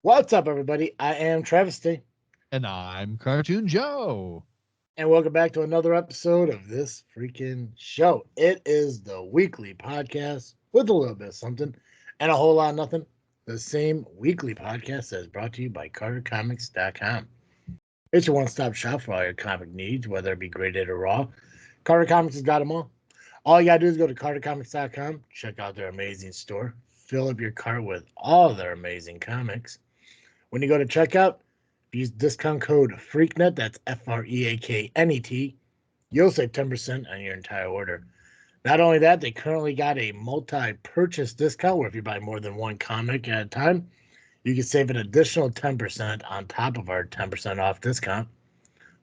What's up, everybody? I am Travesty, And I'm Cartoon Joe. and welcome back to another episode of this freaking show. It is the weekly podcast with a little bit of something and a whole lot of nothing. The same weekly podcast that is brought to you by CarterComics.com. It's your one-stop shop for all your comic needs, whether it be graded or raw. Carter Comics has got them all. All you gotta do is go to CarterComics.com, check out their amazing store, fill up your cart with all their amazing comics. When you go to checkout, use discount code FREAKNET, that's FREAKNET, you'll save 10% on your entire order. Not only that, they currently got a multi-purchase discount where if you buy more than one comic at a time, you can save an additional 10% on top of our 10% off discount,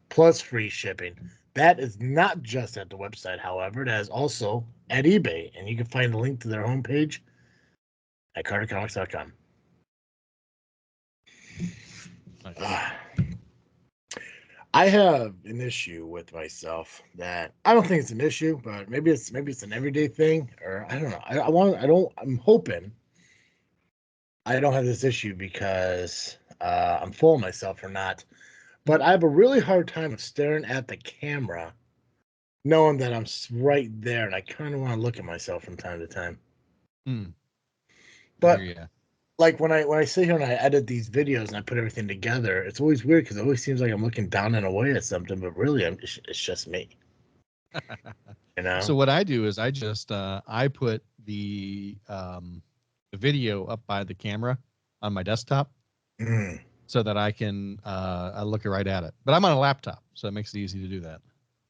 plus free shipping. That is not just at the website, however, it is also at eBay, and you can find the link to their homepage at cartercomics.com. I have an issue with myself that I don't think it's an issue, but maybe it's an everyday thing, or I don't know. I'm hoping I don't have this issue because I'm full of myself or not. But I have a really hard time of staring at the camera, knowing that I'm right there, and I kind of want to look at myself from time to time. But like when I sit here and I edit these videos and I put everything together, it's always weird because it always seems like I'm looking down and away at something, but really it's just me. You know. So what I do is I just I put the video up by the camera on my desktop so that I can I look right at it. But I'm on a laptop, so it makes it easy to do that.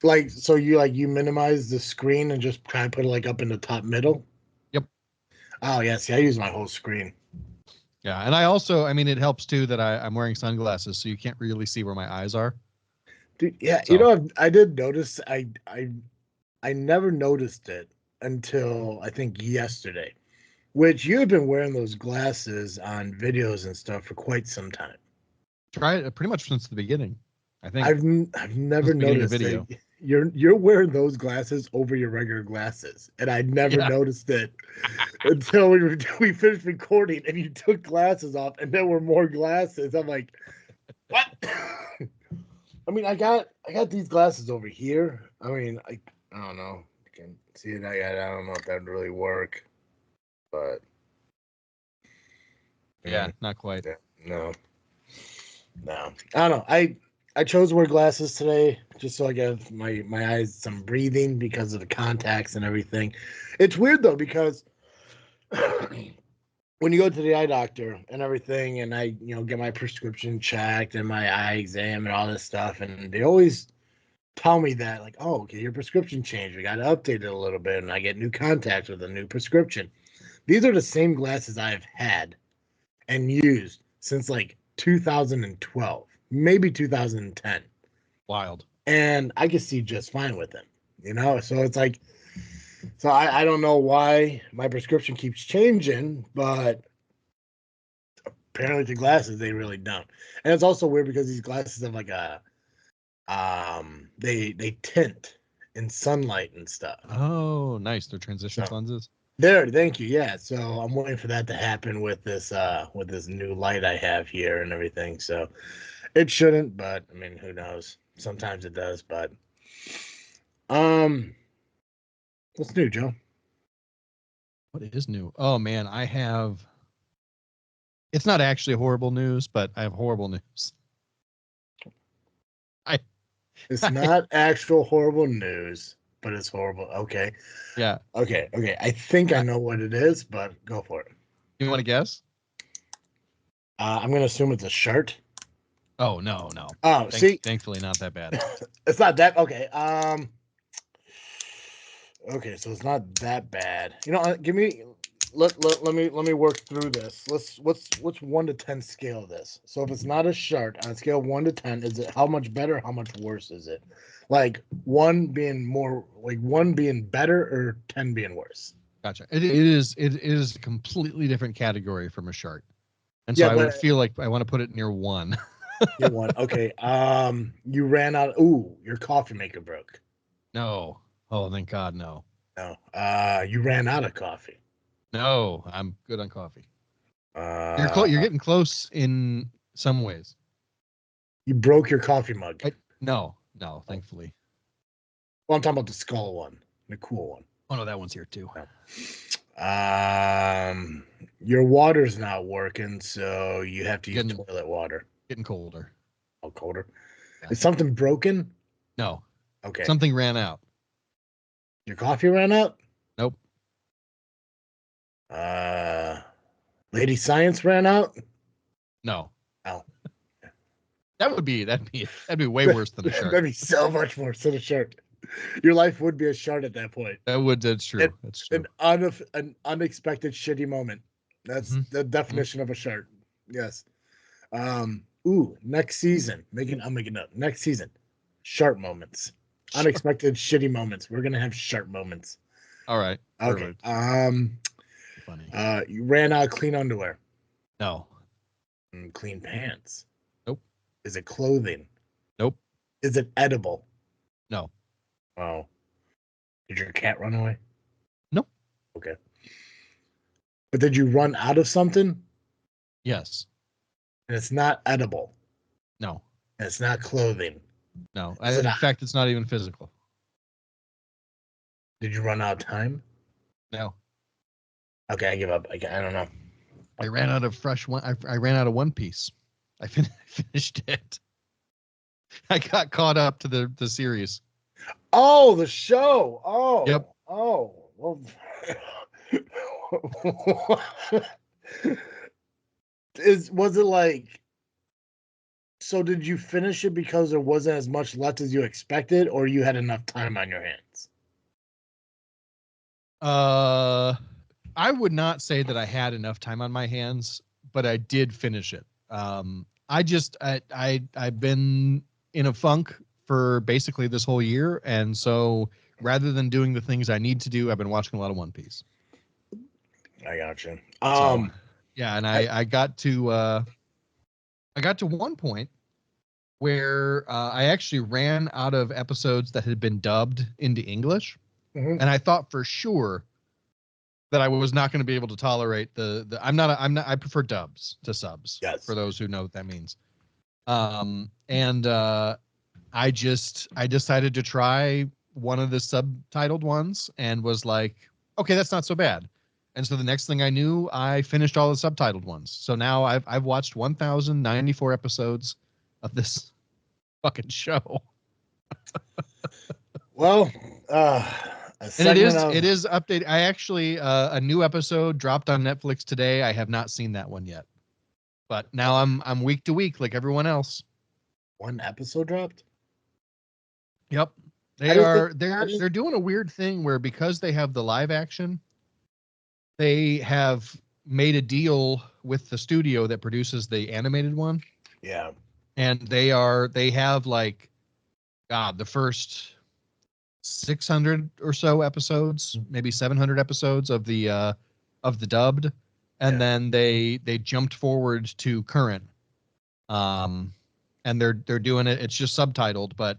Like so you minimize the screen and just kind of put it like up in the top middle. Yep. Oh yeah, see I use my whole screen. Yeah, and I also, I mean, it helps too that I'm wearing sunglasses, so you can't really see where my eyes are. Dude, yeah, so. You know, I did notice. I never noticed it until I think yesterday, which you have been wearing those glasses on videos and stuff for quite some time. Try it pretty much since the beginning. I think I've never noticed that you're wearing those glasses over your regular glasses, and I never noticed it until we finished recording, and you took glasses off, and there were more glasses. I'm like, what? I mean, I got these glasses over here. I mean, I don't know. You can see it. I don't know if that would really work, but not quite. No. I don't know. I chose to wear glasses today just so I give my eyes some breathing because of the contacts and everything. It's weird though because when you go to the eye doctor and everything, and I get my prescription checked and my eye exam and all this stuff, and they always tell me that like, oh, okay, your prescription changed. We got to update it a little bit, and I get new contacts with a new prescription. These are the same glasses I have had and used since like 2012. Maybe 2010. Wild. And I can see just fine with them, so it's like, so I don't know why my prescription keeps changing, but apparently the glasses, they really don't. And it's also weird because these glasses have like a they tint in sunlight and stuff. Oh, nice. They're transition lenses. There, thank you. Yeah, so I'm waiting for that to happen with this new light I have here and everything. So it shouldn't, but I mean, who knows? Sometimes it does, but what's new, Joe? What is new? Oh man, I have. It's not actually horrible news, but I have horrible news. It's not actual horrible news, but it's horrible. Okay. Yeah. Okay. I think I know what it is, but go for it. You want to guess? I'm gonna assume it's a shirt. Oh no. Oh, thankfully not that bad. It's not that okay. Okay, so it's not that bad. Give me let me work through this. What's 1 to 10 scale this? So if it's not a shirt, on a scale of 1 to 10, is it how much better, how much worse is it? Like 1 being better or 10 being worse? Gotcha. It is a completely different category from a shirt. And so I would feel like I want to put it near 1. Near 1. Okay. You ran out. Ooh, your coffee maker broke. No. Oh, thank God, no. No. You ran out of coffee. No, I'm good on coffee. You're getting close in some ways. You broke your coffee mug. No, thankfully. Well, I'm talking about the skull one, the cool one. Oh no, that one's here too. Your water's not working, so you have to use toilet water. Getting colder. Oh, colder. Yeah. Is something broken? No. Okay. Something ran out. Your coffee ran out? Nope. Lady Science ran out? No. Oh. That'd be way worse than a shark. That'd be so much worse than a shark. Your life would be a shark at that point. That's true. That's true. An unexpected shitty moment. That's the definition of a shark. Yes. Next season. I'm making up. Next season. Shark moments. Sure. Unexpected shitty moments. We're gonna have shark moments. All right. Okay. Perfect. Funny. You ran out of clean underwear. No. Clean pants. Nope. Is it clothing? Nope. Is it edible? No. Oh. Did your cat run away? Nope. Okay. But did you run out of something? Yes. And it's not edible. No. And it's not clothing. No. In fact, it's not even physical. Did you run out of time? No. Okay, I give up. I don't know. I ran out of I ran out of One Piece. I finished it. I got caught up to the series. Oh, the show. Oh. Yep. Oh. Well. Was it like, so did you finish it because there wasn't as much left as you expected, or you had enough time on your hands? I would not say that I had enough time on my hands, but I did finish it. I've been in a funk for basically this whole year, and so rather than doing the things I need to do, I've been watching a lot of One Piece. I got you. Yeah, and I got to one point where I actually ran out of episodes that had been dubbed into English, and I thought for sure that I was not going to be able to tolerate the I prefer dubs to subs. Yes. For those who know what that means. I decided to try one of the subtitled ones and was like, okay, that's not so bad. And so the next thing I knew, I finished all the subtitled ones. So now I've watched 1,094 episodes of this fucking show. Well, and it is updated. I actually a new episode dropped on Netflix today. I have not seen that one yet, but now I'm week to week like everyone else. One episode dropped. Yep, they're doing a weird thing where, because they have the live action, they have made a deal with the studio that produces the animated one. Yeah, and they have like, God, the first 600 or so episodes, maybe 700 episodes of the dubbed, and then they jumped forward to current, and they're doing it. It's just subtitled, but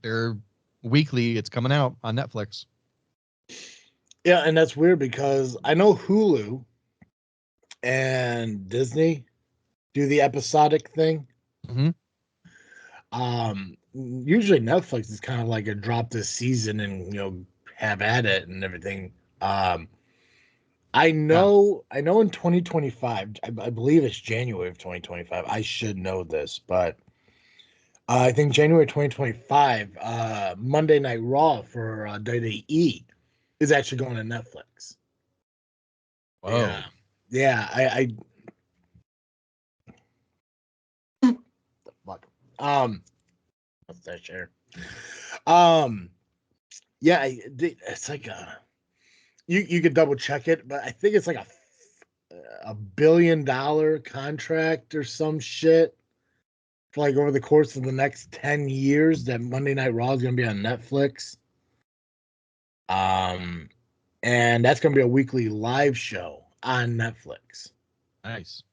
they're weekly. It's coming out on Netflix. Yeah, and that's weird because I know Hulu and Disney do the episodic thing. Mm-hmm. Usually Netflix is kind of like a drop this season and have at it and everything. I know in 2025, I believe it's January of 2025. I should know this, but I think January 2025, Monday Night Raw for WWE is actually going to Netflix. Whoa. Yeah. I fuck. What's that share? Yeah, it's like you could double check it, but I think it's like a $1 billion contract or some shit for like over the course of the next 10 years that Monday Night Raw is going to be on Netflix. And that's going to be a weekly live show on Netflix. Nice.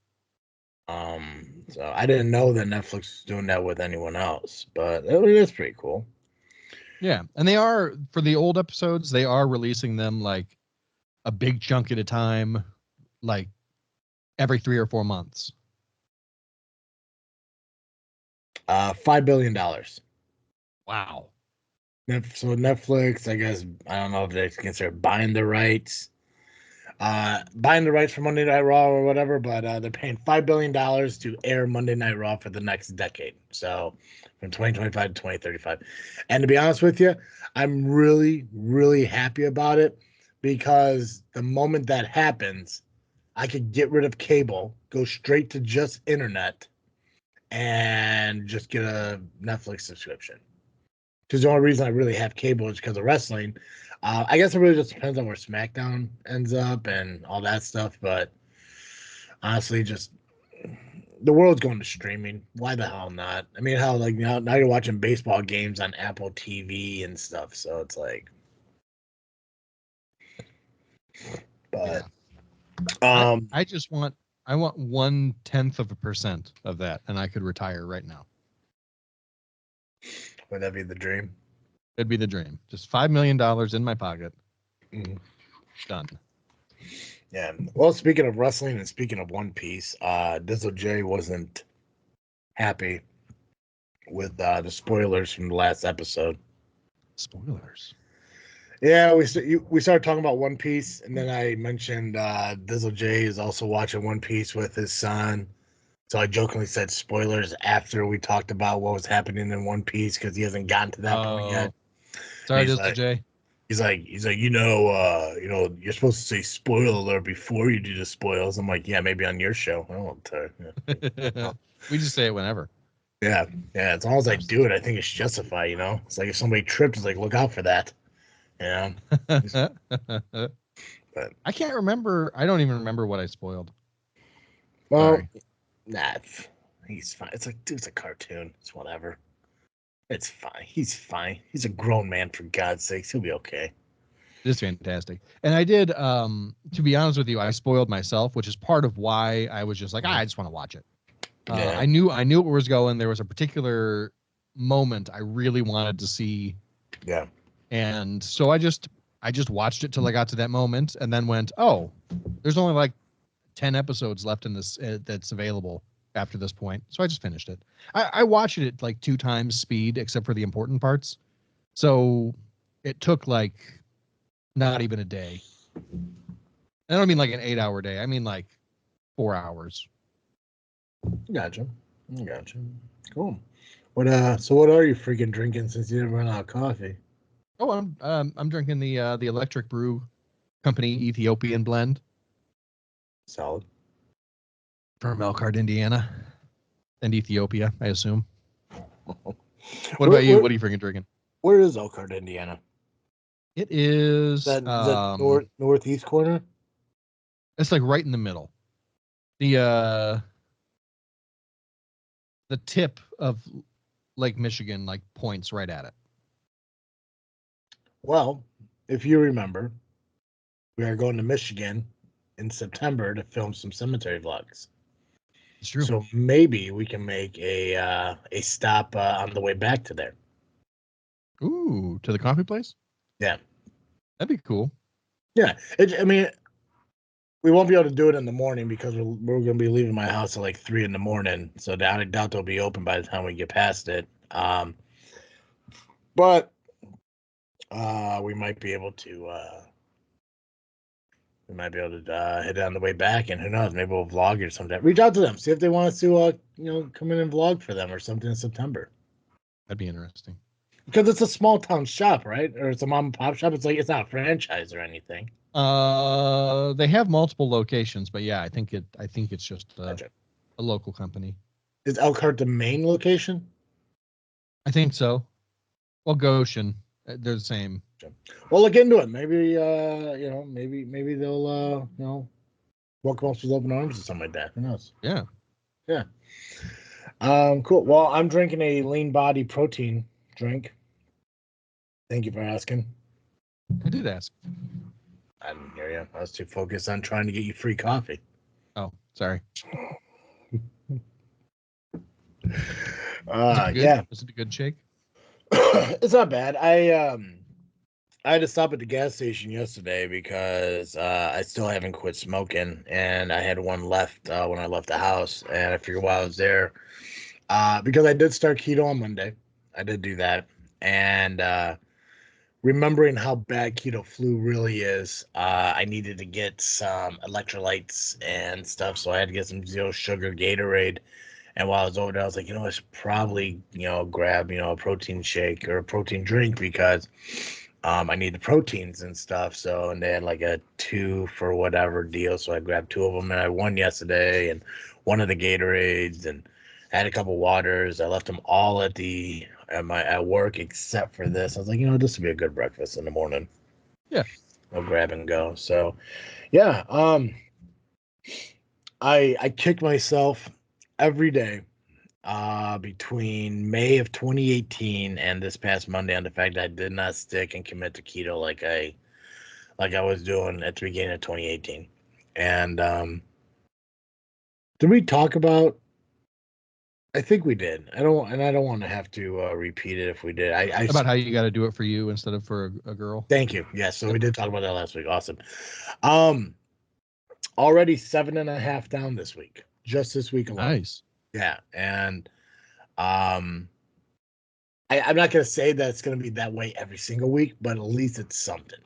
So I didn't know that Netflix was doing that with anyone else, but that's pretty cool. Yeah, and they are, for the old episodes, they are releasing them like a big chunk at a time, like every 3 or 4 months. $5 billion. Wow. So Netflix, I guess, I don't know if they consider buying the rights. Buying the rights for Monday Night Raw or whatever, but they're paying $5 billion to air Monday Night Raw for the next decade. So from 2025 to 2035. And to be honest with you, I'm really, really happy about it because the moment that happens, I could get rid of cable, go straight to just internet, and just get a Netflix subscription. Because the only reason I really have cable is because of wrestling. I guess it really just depends on where SmackDown ends up and all that stuff. But honestly, just the world's going to streaming. Why the hell not? I mean, how like now you're watching baseball games on Apple TV and stuff. So it's like, but I just want 0.1% of that, and I could retire right now. Would that be the dream? It'd be the dream. Just $5 million in my pocket. Done. Yeah. Well, speaking of wrestling and speaking of One Piece, Dizzle J wasn't happy with the spoilers from the last episode. Spoilers. Yeah, we started talking about One Piece, and then I mentioned Dizzle J is also watching One Piece with his son. So I jokingly said spoilers after we talked about what was happening in One Piece because he hasn't gotten to that point yet. Sorry, Dizzle J. He's like, you're supposed to say spoiler alert before you do the spoils. I'm like, yeah, maybe on your show. I won't tell you. We just say it whenever. Yeah. As long as I do it, I think it's justified. It's like if somebody tripped, it's like look out for that. Yeah. But I can't remember. I don't even remember what I spoiled. Well, nah, he's fine. It's like, dude, it's a cartoon. It's whatever. It's fine. He's fine. He's a grown man, for God's sakes. He'll be okay. It's fantastic. And I did, to be honest with you, I spoiled myself, which is part of why I was just like, I just want to watch it. I knew it was going. There was a particular moment I really wanted to see. Yeah. And so I just watched it till I got to that moment and then went, oh, there's only like 10 episodes left in this that's available after this point. So I just finished it. I watched it at like 2 times speed, except for the important parts. So it took like not even a day. I don't mean like an 8-hour day. I mean like 4 hours. Gotcha. Cool. So what are you freaking drinking since you never run out of coffee? Oh, I'm drinking the Electric Brew Company Ethiopian blend. Solid. From Elkhart, Indiana. And Ethiopia, I assume. What about you? What are you freaking drinking? Where is Elkhart, Indiana? It is the northeast corner. It's like right in the middle. The tip of Lake Michigan like points right at it. Well, if you remember, we are going to Michigan in September to film some cemetery vlogs. It's true. So maybe we can make a stop on the way back to there. Ooh, to the coffee place? Yeah. That'd be cool. Yeah. I mean, we won't be able to do it in the morning because we're going to be leaving my house at like 3 a.m. So I doubt they'll be open by the time we get past it. But we might be able to hit it on the way back, and who knows, maybe we'll vlog or something. Reach out to them, see if they want us to come in and vlog for them or something in September. That'd be interesting. Because it's a small town shop, right? Or it's a mom and pop shop. It's like it's not a franchise or anything. They have multiple locations, but yeah, I think it's just a local company. Is Elkhart the main location? I think so. Well, Goshen, they're the same. Well, look into it. Maybe maybe they'll welcome us with open arms or something like that. Who knows? Yeah. Cool. Well, I'm drinking a lean body protein drink. Thank you for asking. I did ask. I didn't hear you. I was too focused on trying to get you free coffee. Oh, sorry. Yeah. Was it a good shake? It's not bad. I I had to stop at the gas station yesterday because I still haven't quit smoking, and I had one left when I left the house, and I figured while I was there, because I did start keto on Monday, I did do that, and remembering how bad keto flu really is, I needed to get some electrolytes and stuff, so I had to get some zero sugar Gatorade. And while I was over there, I was like, I should probably, grab, a protein shake or a protein drink because I need the proteins and stuff. So, and they had like a 2 for whatever deal. So I grabbed 2 of them, and I won yesterday and one of the Gatorades, and I had a couple waters. I left them all at work except for this. I was like, this would be a good breakfast in the morning. Yeah. I'll grab and go. So yeah, I kick myself every day between May of 2018 and this past Monday on the fact that I did not stick and commit to keto like I was doing at the beginning of 2018. And did we talk about? I think we did. I don't want to have to repeat it if we did. About how you got to do it for you instead of for a girl. Thank you. Yes, so Yep. we did talk about that last week. Awesome. Um, already 7.5 down this week, just this week alone. Nice. Yeah, and um, I'm not gonna say that it's gonna be that way every single week, but at least it's something.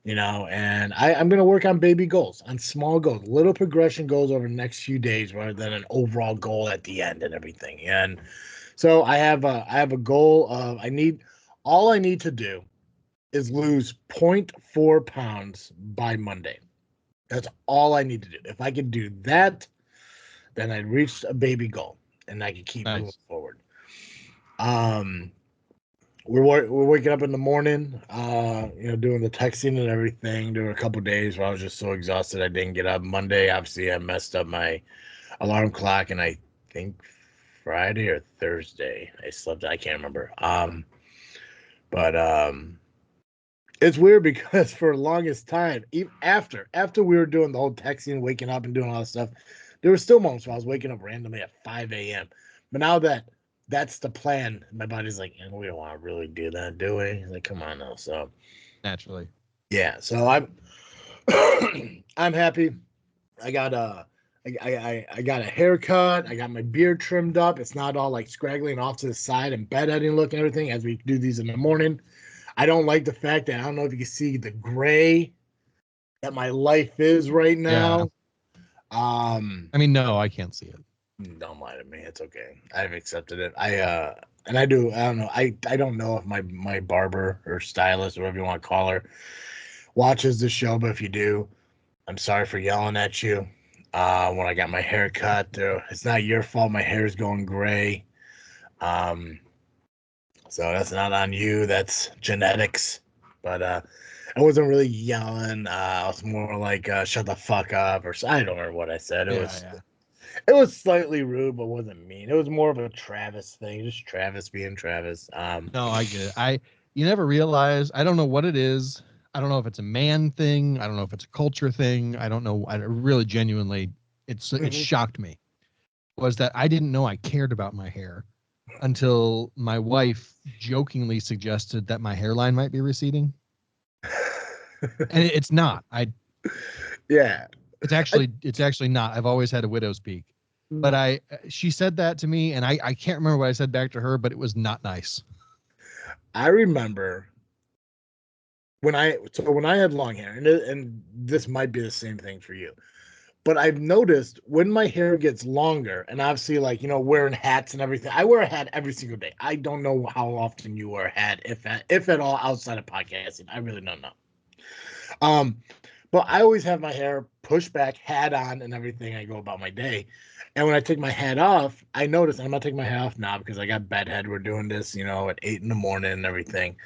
And I'm going to work on baby goals, on small goals, little progression goals over the next few days rather than an overall goal at the end and everything. And so I have a goal of all I need to do is lose zero point 0.4 pounds by Monday. That's all I need to do. If I could do that, then I'd reach a baby goal and I can keep moving forward. We're waking up in the morning, doing the texting and everything. There were a couple days where I was just so exhausted I didn't get up. Monday, obviously, I messed up my alarm clock, and I think Friday or Thursday I slept. I can't remember. But it's weird because for the longest time, even after we were doing the whole texting, waking up, and doing all that stuff, there were still moments where I was waking up randomly at 5 a.m. But now that's the plan, my body's like, we don't want to really do that, do we? He's like, come on now. So Naturally. yeah, so I'm I'm happy. I got I got a haircut. I got my beard trimmed up. It's not all like scraggling off to the side and bedheading look and everything as we do these in the morning. I don't like the fact that I don't know if you can see the gray that my life is right Yeah. now. I mean, no, I can't see it. Don't lie to me. It's okay. I've accepted it. I don't know. I don't know if my barber or stylist or whatever you want to call her watches the show, but if you do, I'm sorry for yelling at you. When I got my hair cut, it's not your fault. My hair is going gray. Um, so that's not on you. That's genetics. But I wasn't really yelling. I was more like "shut the fuck up" or I don't remember what I said. Yeah. It was slightly rude, but wasn't mean. It was more of a Travis thing, just Travis being Travis. No, I get it. You never realize. I don't know what it is. I don't know if it's a man thing. I don't know if it's a culture thing. I don't know. I really genuinely, it shocked me was that I didn't know I cared about my hair until my wife jokingly suggested that my hairline might be receding. And it's not. Yeah. It's actually not. I've always had a widow's peak. But she said that to me, and I can't remember what I said back to her, but it was not nice. I remember when I had long hair, and this might be the same thing for you, but I've noticed when my hair gets longer, and obviously like wearing hats and everything. I wear a hat every single day. I don't know how often you wear a hat, if at all, outside of podcasting. I really don't know. Um, but I always have my hair pushed back, hat on, and everything. I go about my day. And when I take my hat off, I notice I'm not taking my hat off now because I got bedhead. We're doing this, at 8 in the morning and everything.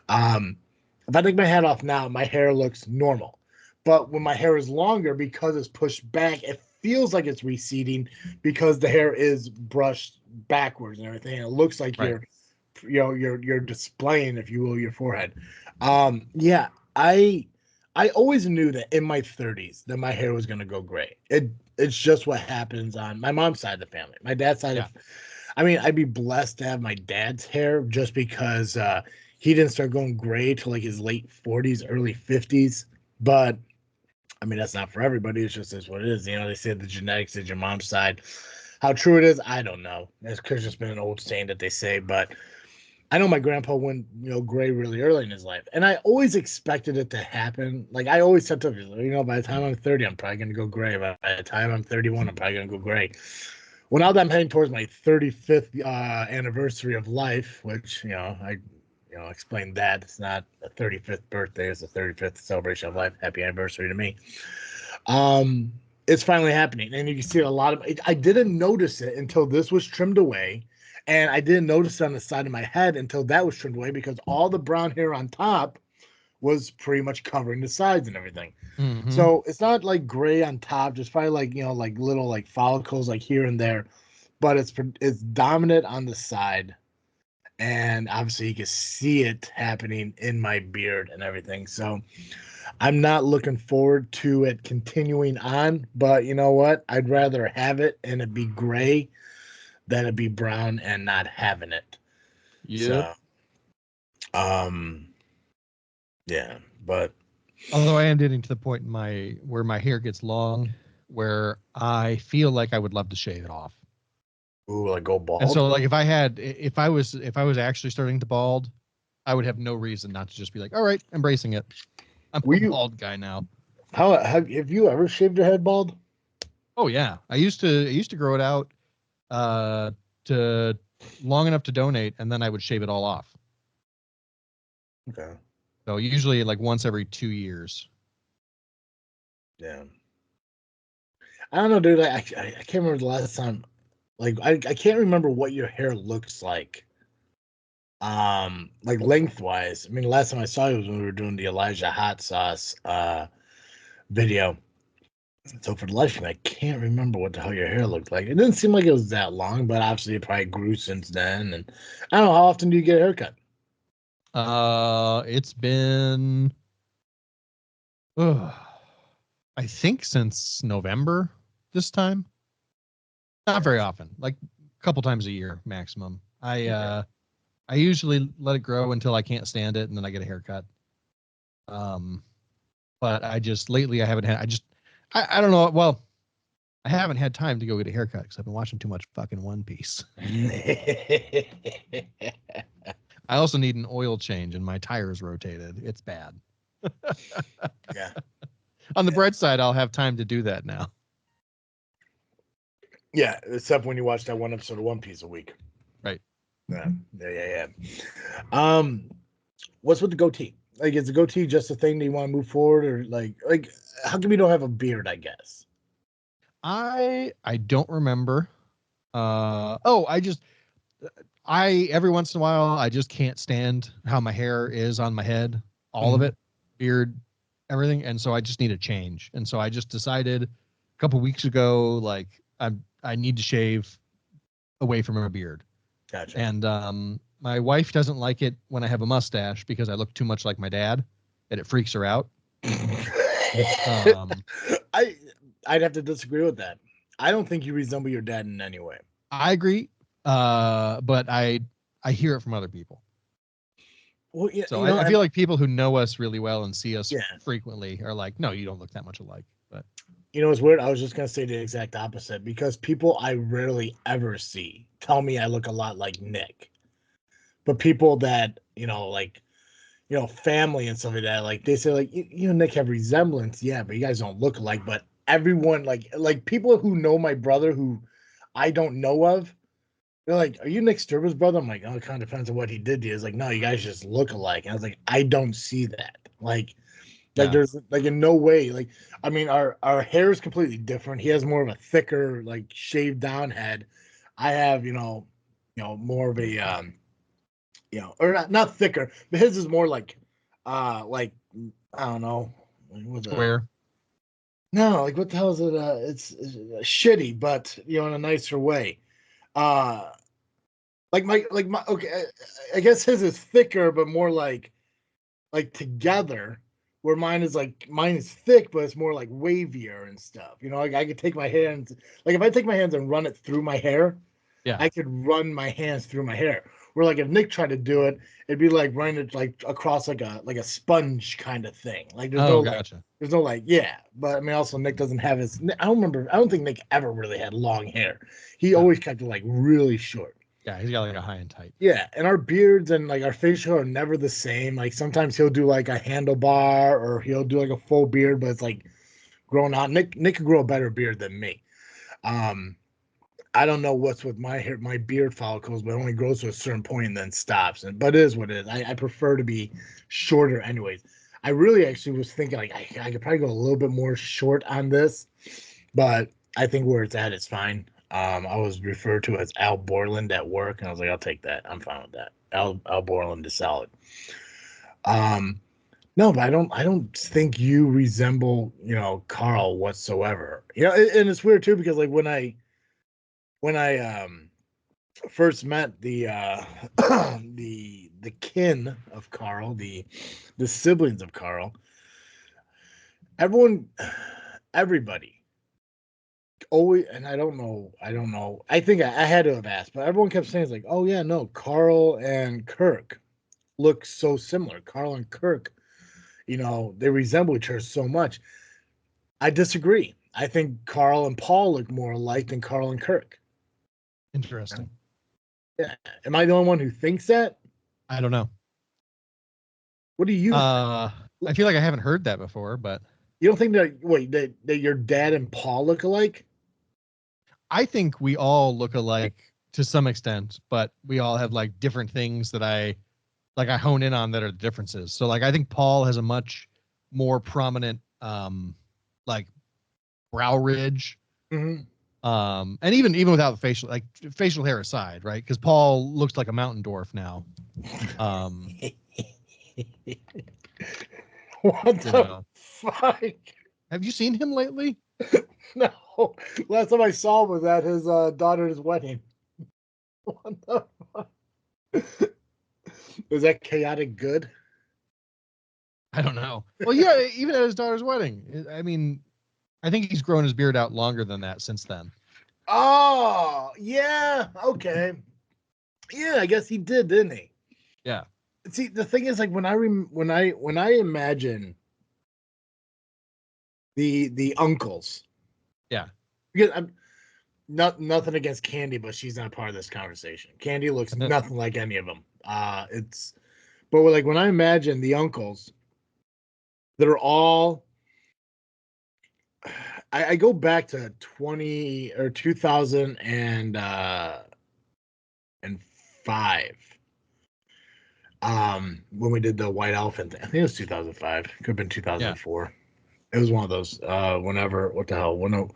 If I take my hat off now, my hair looks normal. But when my hair is longer, because it's pushed back, it feels like it's receding because the hair is brushed backwards and everything. And it looks like Right. you're displaying, if you will, your forehead. Yeah, I always knew that in my 30s that my hair was gonna go gray. It's just what happens on my mom's side of the family. My dad's side Yeah. I mean, I'd be blessed to have my dad's hair just because he didn't start going gray till like his late 40s, early 50s. But I mean, that's not for everybody. It's just what it is. You know, they say the genetics is your mom's side. How true it is, I don't know. It could just been an old saying that they say, but I know my grandpa went, gray really early in his life, and I always expected it to happen. Like I always said to him, by the time I'm 30, I'm probably gonna go gray. By the time I'm 31, I'm probably gonna go gray. Well, now that I'm heading towards my 35th anniversary of life, which I explained that it's not a 35th birthday, it's a 35th celebration of life. Happy anniversary to me. It's finally happening, and you can see a lot of it. I didn't notice it until this was trimmed away, and I didn't notice it on the side of my head until that was trimmed away because all the brown hair on top was pretty much covering the sides and everything. Mm-hmm. So it's not like gray on top, just probably like like little like follicles like here and there, but it's dominant on the side, and obviously you can see it happening in my beard and everything. So I'm not looking forward to it continuing on, but you know what? I'd rather have it and it be gray than it be brown and not having it. Yep. So, yeah, but Although I am getting to the point in where my hair gets long, where I feel like I would love to shave it off. ooh, like go bald. And so, like, if I was actually starting to bald, I would have no reason not to just be like, all right, embracing it. I'm a bald guy now. How have you ever shaved your head bald? Oh yeah, I used to grow it out to long enough to donate, and then I would shave it all off. Okay. So usually like once every 2 years. Yeah. I don't know, dude. I can't remember the last time. Like I can't remember what your hair looks like. Like lengthwise. I mean, the last time I saw you was when we were doing the Elijah hot sauce video. So for the life of me, I can't remember what the hell your hair looked like. It didn't seem like it was that long, but obviously it probably grew since then. And I don't know, how often do you get a haircut? It's been I think since November this time. Not very often, like a couple times a year maximum. I usually let it grow until I can't stand it, and then I get a haircut. But I just lately I haven't had. I don't know. Well, I haven't had time to go get a haircut because I've been watching too much fucking One Piece. I also need an oil change, and my tires rotated. It's bad. Yeah. On the bright side, I'll have time to do that now. Yeah, except when you watch that one episode of One Piece a week. Right. Yeah. What's with the goatee? Like, is the goatee just a thing that you want to move forward, or like how come you don't have a beard? I guess. I don't remember. I every once in a while I just can't stand how my hair is on my head, all of it, beard, everything, and so I just need a change. And so I just decided a couple weeks ago, like I need to shave away from my beard. Gotcha. And my wife doesn't like it when I have a mustache because I look too much like my dad, and it freaks her out. I'd have to disagree with that. I don't think you resemble your dad in any way. I agree, but I hear it from other people. Well, yeah, So I feel like people who know us really well and see us frequently are like, no, you don't look that much alike. But it's weird. I was just gonna say the exact opposite because people I rarely ever see tell me I look a lot like Nick. But people that like family and stuff like that, like they say like Nick have resemblance, yeah, but you guys don't look alike. But everyone like people who know my brother who I don't know of, they're like, "Are you Nick Sturba's brother?" I'm like, "Oh, it kind of depends on what he did to you." It's like, "No, you guys just look alike." And I was like, "I don't see that." Like there's like in no way. Like I mean, our hair is completely different. He has more of a thicker, like shaved down head. I have more of a or not thicker, but his is more like I don't know, with square. no, like what the hell is it? It's shitty, but in a nicer way. Uh, like my okay, I guess his is thicker, but more like together. Where mine is thick, but it's more like wavier and stuff. Like I could take my hands, like if I take my hands and run it through my hair, Yeah, I could run my hands through my hair. Where like if Nick tried to do it, it'd be like running it like across like a sponge kind of thing. Like Oh, gotcha. there's no like yeah. But I mean also Nick doesn't have his. I don't think Nick ever really had long hair. He No. always kept it like really short. Yeah, he's got like a high and tight. Yeah, and our beards and like our facial are never the same. Like sometimes he'll do like a handlebar or he'll do like a full beard, but it's like grown out. Nick could grow a better beard than me. Um, I don't know what's with my hair, my beard follicles, but it only grows to a certain point and then stops. But it is what it is. I prefer to be shorter, anyways. I really actually was thinking like I could probably go a little bit more short on this, but I think where it's at is fine. I was referred to as Al Borland at work, and I was like, I'll take that. I'm fine with that. Al Borland is solid. Um, no, but I don't think you resemble, Carl whatsoever. And it's weird too because like when I first met the the kin of Carl, the siblings of Carl, everyone everybody always, and I don't know. I think I had to have asked, but everyone kept saying it's like, oh yeah, no, Carl and Kirk look so similar. Carl and Kirk, they resemble each other so much. I disagree. I think Carl and Paul look more alike than Carl and Kirk. Interesting. Yeah. Am I the only one who thinks that? I don't know. What do you think? I feel like I haven't heard that before, but You don't think that your dad and Paul look alike? I think we all look alike to some extent, but we all have like different things that I hone in on that are the differences. So like I think Paul has a much more prominent like brow ridge. Mm-hmm. And even without facial hair aside, right? Because Paul looks like a mountain dwarf now. Um, What you the know, fuck? have you seen him lately? No. Last time I saw him was at his daughter's wedding. What the fuck? Is that chaotic good? I don't know. Well, yeah, even at his daughter's wedding. I mean, I think he's grown his beard out longer than that since then. Oh, yeah. Okay. Yeah, I guess he did, didn't he? Yeah. See, the thing is, like, when I imagine the uncles, Yeah. because I'm nothing against Candy, but she's not part of this conversation. Candy looks nothing like any of them. But like when I imagine the uncles, that are all, I go back to 20 or 2000 and 5. When we did the white elephant thing. I think it was 2005. Could have been Yeah. 2004. It was one of those. Whenever, what the hell?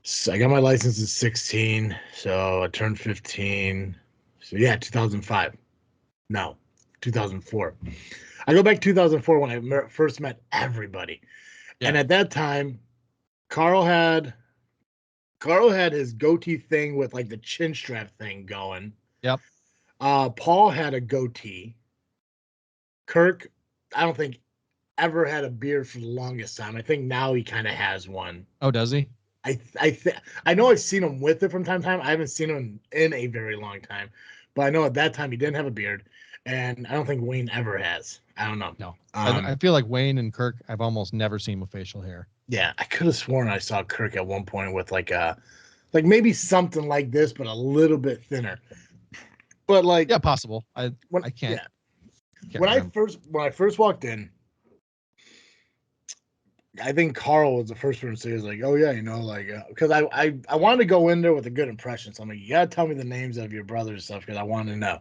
So I got my license at 16, so I turned 15. So yeah, 2005. No, 2004. I go back to 2004 when I first met everybody, and Yeah. at that time, Carl had Carl had his goatee thing with like the chin strap thing going. Yep. Paul had a goatee. Kirk, I don't think ever had a beard for the longest time. I think now he kind of has one. Oh, does he? I know I've seen him with it from time to time. I haven't seen him in a very long time, but I know at that time he didn't have a beard, and I don't think Wayne ever has. I don't know. No. I feel like Wayne and Kirk I've almost never seen with facial hair. Yeah, I could have sworn I saw Kirk at one point with like maybe something like this, but a little bit thinner. But like Yeah, possible. I when I can't yeah, can't remember. when I first walked in, I think Carl was the first person to say, "Was like, oh yeah, like because I wanted to go in there with a good impression. So I'm like, you gotta tell me the names of your brothers and stuff because I want to know."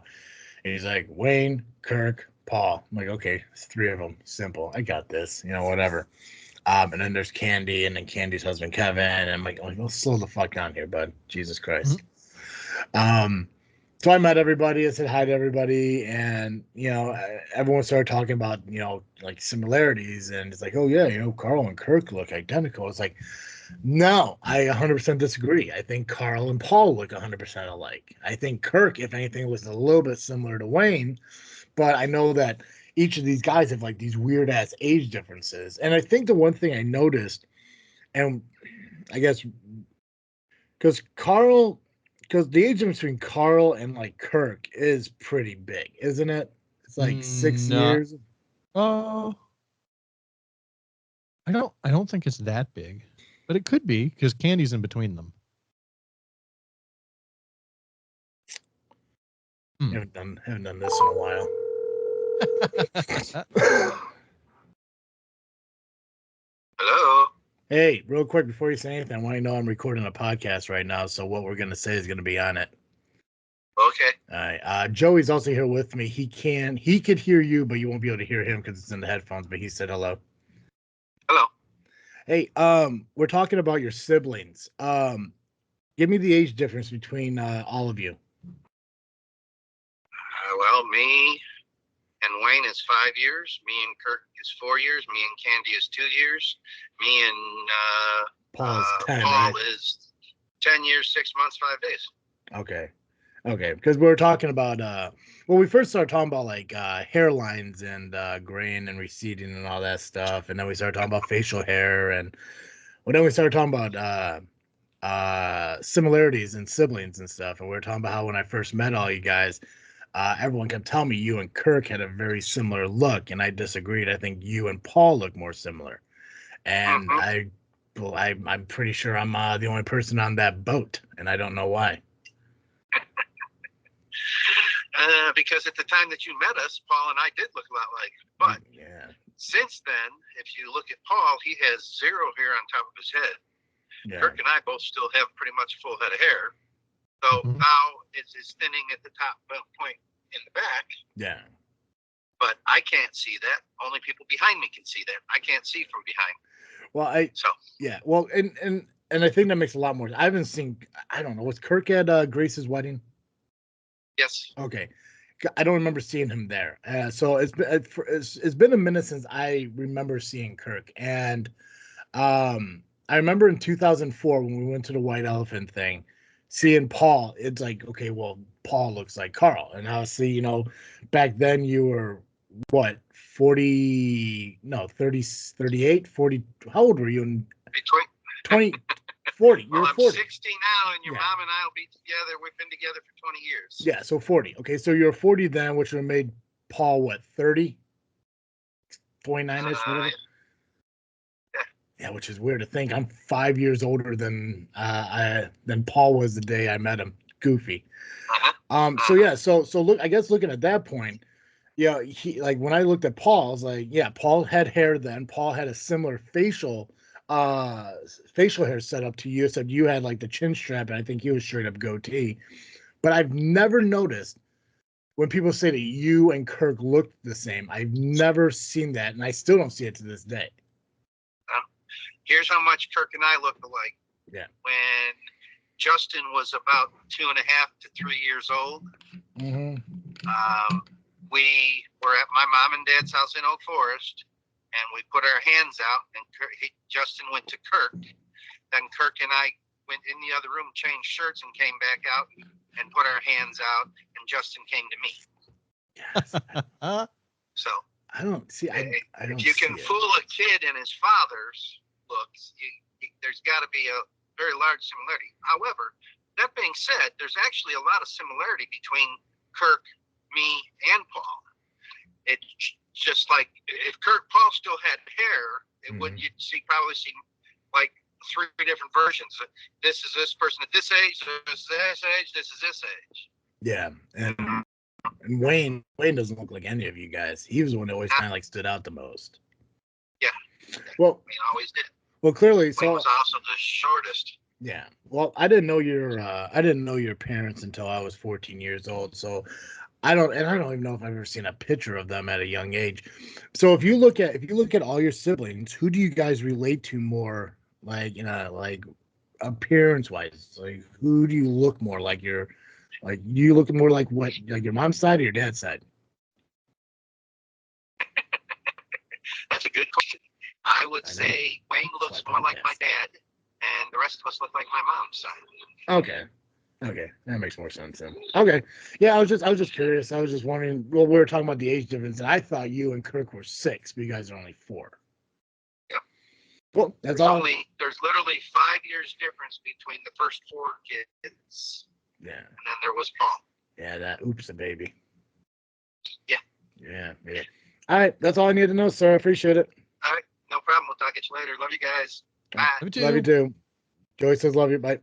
And he's like, Wayne, Kirk, Paul. I'm like, okay, it's 3 of them. Simple. I got this. Whatever. And then there's Candy, and then Candy's husband Kevin. And I'm like, let's slow the fuck down here, bud. Jesus Christ. Um, so I met everybody. I said hi to everybody, and everyone started talking about like similarities, and it's like, oh yeah, Carl and Kirk look identical. It's like, no, I 100% disagree. I think Carl and Paul look 100% alike. I think Kirk, if anything, was a little bit similar to Wayne, but I know that each of these guys have like these weird ass age differences. And I think the one thing I noticed, and I guess because because the age difference between Carl and like Kirk is pretty big, isn't it? It's like 6 No. years. Oh, I don't think it's that big, but it could be because Candy's in between them. Haven't done this in a while. Hello. Hey, real quick before you say anything, I want you to know I'm recording a podcast right now, so what we're gonna say is gonna be on it. Okay. All right. Joey's also here with me. He could hear you, but you won't be able to hear him because it's in the headphones. But he said hello. Hello. Hey, we're talking about your siblings. Give me the age difference between all of you. Well, me and Wayne is 5 years. Me and Kirk is 4 years. Me and Candy is 2 years. Me and Paul's 10, Paul right? is 10 years, 6 months, 5 days. Okay, because we were talking about well, we first started talking about like hairlines and graying and receding and all that stuff, and then we started talking about facial hair, and then we started talking about similarities in siblings and stuff, and we were talking about how when I first met all you guys, everyone kept telling me you and Kirk had a very similar look, and I disagreed. I think you and Paul look more similar, and I'm pretty sure I'm the only person on that boat, and I don't know why. Because at the time that you met us, Paul and I did look a lot alike. But yeah, since then, if you look at Paul, he has zero hair on top of his head. yeah, Kirk and I both still have pretty much a full head of hair. So Mhm. now it's thinning at the top point in the back. yeah. But I can't see that. Only people behind me can see that. I can't see from behind. Well, So well, and I think that makes a lot more. I haven't seen. I don't know. Was Kirk at Grace's wedding? yes. Okay, I don't remember seeing him there. So it's been a minute since I remember seeing Kirk, and I remember in 2004 when we went to the White Elephant thing, seeing Paul. It's like, okay, well, Paul looks like Carl, and obviously, back then you were what 40? No, 30, 38, 40. How old were you in Between 20? 40. well, You're I'm 40. 60 now, and your Yeah. mom and I will be together. We've been together for 20 years. Yeah, so 40. Okay, so you're 40 then, which would have made Paul what, 30? 29-ish, whatever. Yeah, which is weird to think. I'm 5 years older than Paul was the day I met him. Goofy. So yeah, so look, I guess looking at that point, yeah, he like when I looked at Paul, I was like, yeah, Paul had hair then. Paul had a similar facial hair setup to you, except you had like the chin strap, and I think he was straight up goatee. But I've never noticed when people say that you and Kirk looked the same. I've never seen that, and I still don't see it to this day. Here's how much Kirk and I look alike. Yeah. When Justin was about 2.5 to 3 years old, Mm-hmm. we were at my mom and dad's house in Oak Forest, and we put our hands out, and Justin went to Kirk. Then Kirk and I went in the other room, changed shirts, and came back out and put our hands out, and Justin came to me. Yes. So I don't see. I don't. If you can see it. fool a kid in his father's looks, there's got to be a very large similarity. However, that being said, there's actually a lot of similarity between Kirk, me, and Paul. It's just like if Paul still had hair, you'd probably see like 3 different versions. This is this person at this age, this is this age, this is this age. Yeah, and Wayne doesn't look like any of you guys. He was the one that always kind of like stood out the most. Yeah. Well, Wayne always did. Well, clearly, Wayne was also the shortest. Yeah. Well, I didn't know your parents until I was 14 years old. So I don't even know if I've ever seen a picture of them at a young age. So if you look at all your siblings, who do you guys relate to more, like appearance wise? Like who do you look more like? Do you look more like what, like your mom's side or your dad's side? That's a good question. I would say Wayne looks more like my dad, and the rest of us look like my mom's side. Okay, that makes more sense then. Okay, yeah, I was just curious. I was just wondering. Well, we were talking about the age difference, and I thought you and Kirk were 6, but you guys are only 4. Yeah. Well, that's all. There's literally 5 years difference between the first 4 kids. Yeah. And then there was Paul. Yeah, that oops a baby. Yeah. Yeah. All right, that's all I need to know, sir. I appreciate it. All right, no problem. We'll talk to you later. Love you guys. Bye. Love you too. Joey says love you. Bye.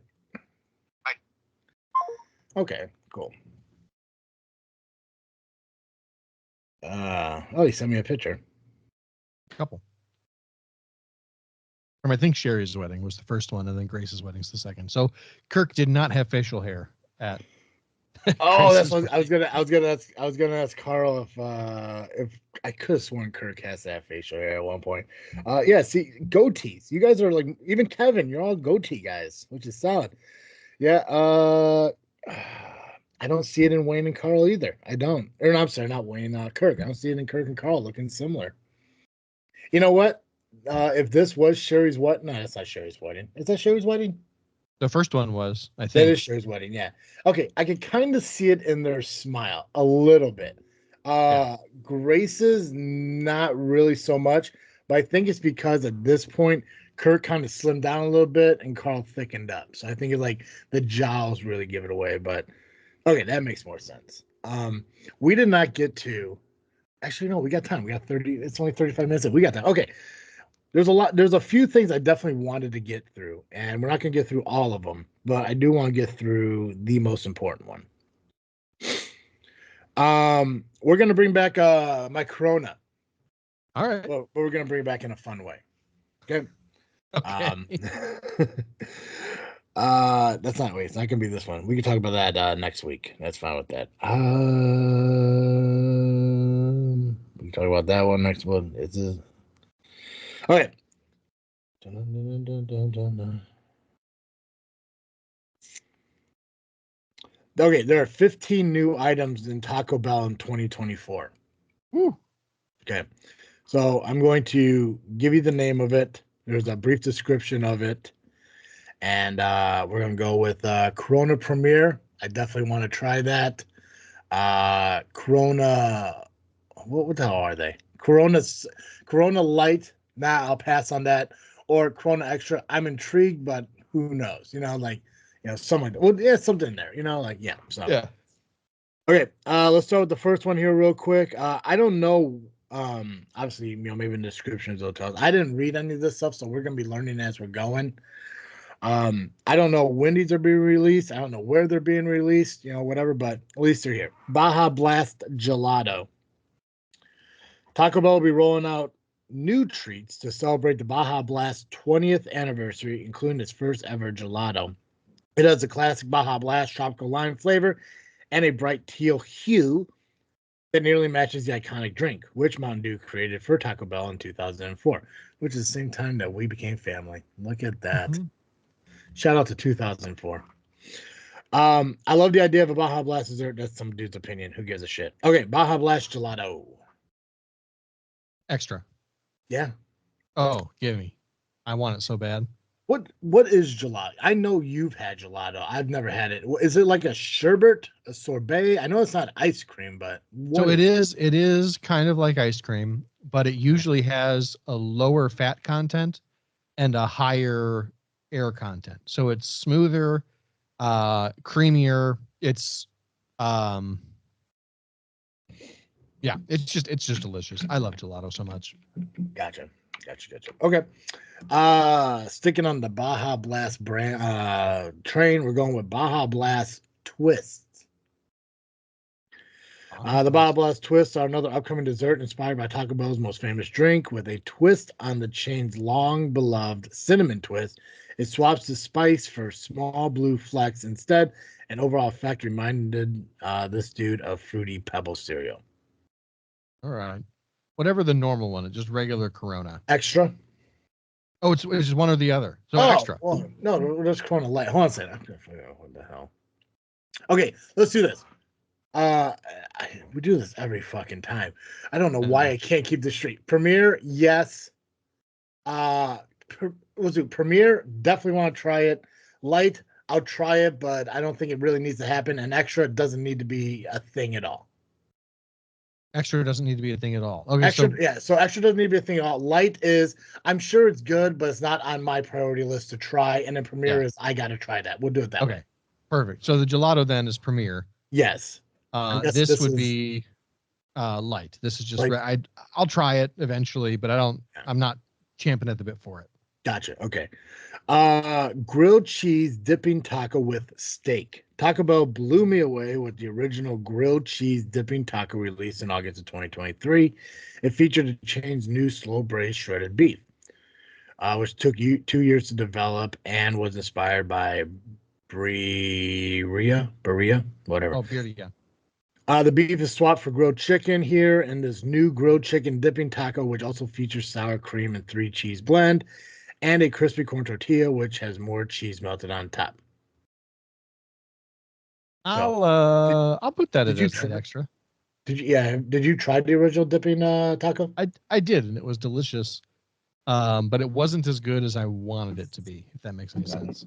Bye. Okay, cool. Oh, he sent me a picture. Couple. I think Sherry's wedding was the first one, and then Grace's wedding's the second. So Kirk did not have facial hair at. Oh, that's what I was gonna ask Carl if I could have sworn Kirk has to have facial hair at one point. Yeah, see, goatees. You guys are like, even Kevin, you're all goatee guys, which is solid. Yeah, I don't see it in Wayne and Carl either. I don't. Or no, I'm sorry, not Wayne, Kirk. I don't see it in Kirk and Carl looking similar. You know what? If this was Sherry's wedding, no, that's not Sherry's wedding. Is that Sherry's wedding? The first one was, I think. That is Sherry's wedding, yeah. Okay, I can kind of see it in their smile a little bit. Grace's not really so much, but I think it's because at this point, Kirk kind of slimmed down a little bit and Carl thickened up. So I think it's like the jowls really give it away. But okay, that makes more sense. We did not get to. Actually, no, we got time. We got 30. It's only 35 minutes. We got time. Okay. There's a few things I definitely wanted to get through, and we're not going to get through all of them, but I do want to get through the most important one. We're going to bring back my Corona. All right. But we're going to bring it back in a fun way. Okay. That's not. Wait, it's not going to be this one. We can talk about that next week. That's fine with that. We can talk about that one next one. It's okay. Okay, there are 15 new items in Taco Bell in 2024. Woo. Okay, so I'm going to give you the name of it. There's a brief description of it, and we're going to go with Corona Premier. I definitely want to try that. Corona, what the hell are they? Corona Light. Nah, I'll pass on that. Or Corona Extra. I'm intrigued, but who knows? Something. Well, yeah, something there. Yeah. So yeah. Okay, let's start with the first one here real quick. I don't know. Obviously, maybe in the descriptions it'll tell us. I didn't read any of this stuff, so we're gonna be learning as we're going. I don't know when these are being released. I don't know where they're being released. Whatever, but at least they're here. Baja Blast Gelato. Taco Bell will be rolling out new treats to celebrate the Baja Blast 20th anniversary, including its first ever gelato. It has a classic Baja Blast tropical lime flavor and a bright teal hue that nearly matches the iconic drink, which Mountain Dew created for Taco Bell in 2004, which is the same time that we became family. Look at that. Mm-hmm. Shout out to 2004. I love the idea of a Baja Blast dessert. That's some dude's opinion. Who gives a shit? Okay, Baja Blast Gelato. Extra. Yeah. Oh, give me. I want it so bad. What is gelato? I know you've had gelato. I've never had it. Is it like a sherbet, a sorbet? I know it's not ice cream, but it is kind of like ice cream, but it usually has a lower fat content and a higher air content. So it's smoother, creamier. It's it's just delicious. I love gelato so much. Gotcha. Okay. Sticking on the Baja Blast brand train, we're going with Baja Blast Twists. The Baja Blast Twists are another upcoming dessert inspired by Taco Bell's most famous drink, with a twist on the chain's long beloved cinnamon twist. It swaps the spice for small blue flecks instead, and overall effect reminded this dude of Fruity Pebble cereal. All right. Whatever the normal one, it's just regular Corona. Extra. Oh, it's just one or the other. So extra. Well, no, there's Corona Light. Hold on a second. I'm gonna figure out what the hell. Okay, let's do this. We do this every fucking time. I don't know why I can't keep this straight. Premiere, yes. Let's do Premiere. Definitely want to try it. Light, I'll try it, but I don't think it really needs to happen. And extra doesn't need to be a thing at all. Extra doesn't need to be a thing at all. Okay, so extra doesn't need to be a thing at all. Light is, I'm sure it's good, but it's not on my priority list to try. And then Premiere is, I gotta try that. We'll do it that way. Perfect. So the gelato then is Premier. Yes. This would be light. This is just I'll try it eventually, but I'm not champing at the bit for it. Gotcha. Okay. Grilled cheese dipping taco with steak. Taco Bell blew me away with the original grilled cheese dipping taco released in August of 2023. It featured a Chain's new slow braised shredded beef, which took 2 years to develop and was inspired by Berea, whatever. Oh, Berea. The beef is swapped for grilled chicken here in this new grilled chicken dipping taco, which also features sour cream and 3 cheese blend, and a crispy corn tortilla, which has more cheese melted on top. I'll put that as extra. Did you try the original dipping taco? I did, and it was delicious. But it wasn't as good as I wanted it to be, if that makes any sense.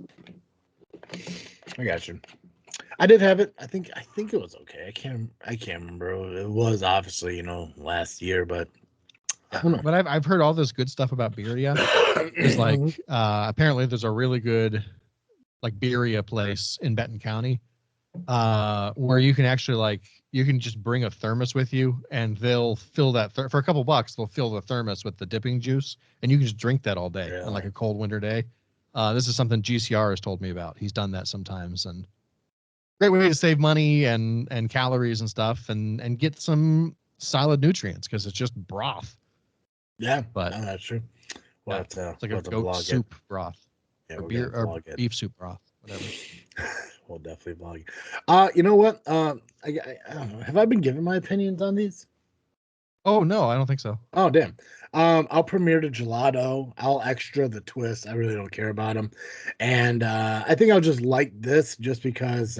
I got you. I did have it. I think it was okay. I can't remember. It was obviously, last year, but I don't know. But I've heard all this good stuff about Berea. It's like apparently there's a really good Berea place in Benton County where you can actually you can just bring a thermos with you, and they'll fill that for a couple bucks. They'll fill the thermos with the dipping juice, and you can just drink that all day on a cold winter day. This is something GCR has told me about. He's done that sometimes, and great way to save money and calories and stuff, and get some solid nutrients because it's just broth. Yeah, but that's true. Well, it's like a goat soup broth, or beef soup broth, whatever. We'll definitely blog it. You know what? I don't know. Have I been giving my opinions on these? Oh no, I don't think so. Oh damn. I'll premiere the gelato. I'll extra the twist. I really don't care about them, and I think I'll just like this just because.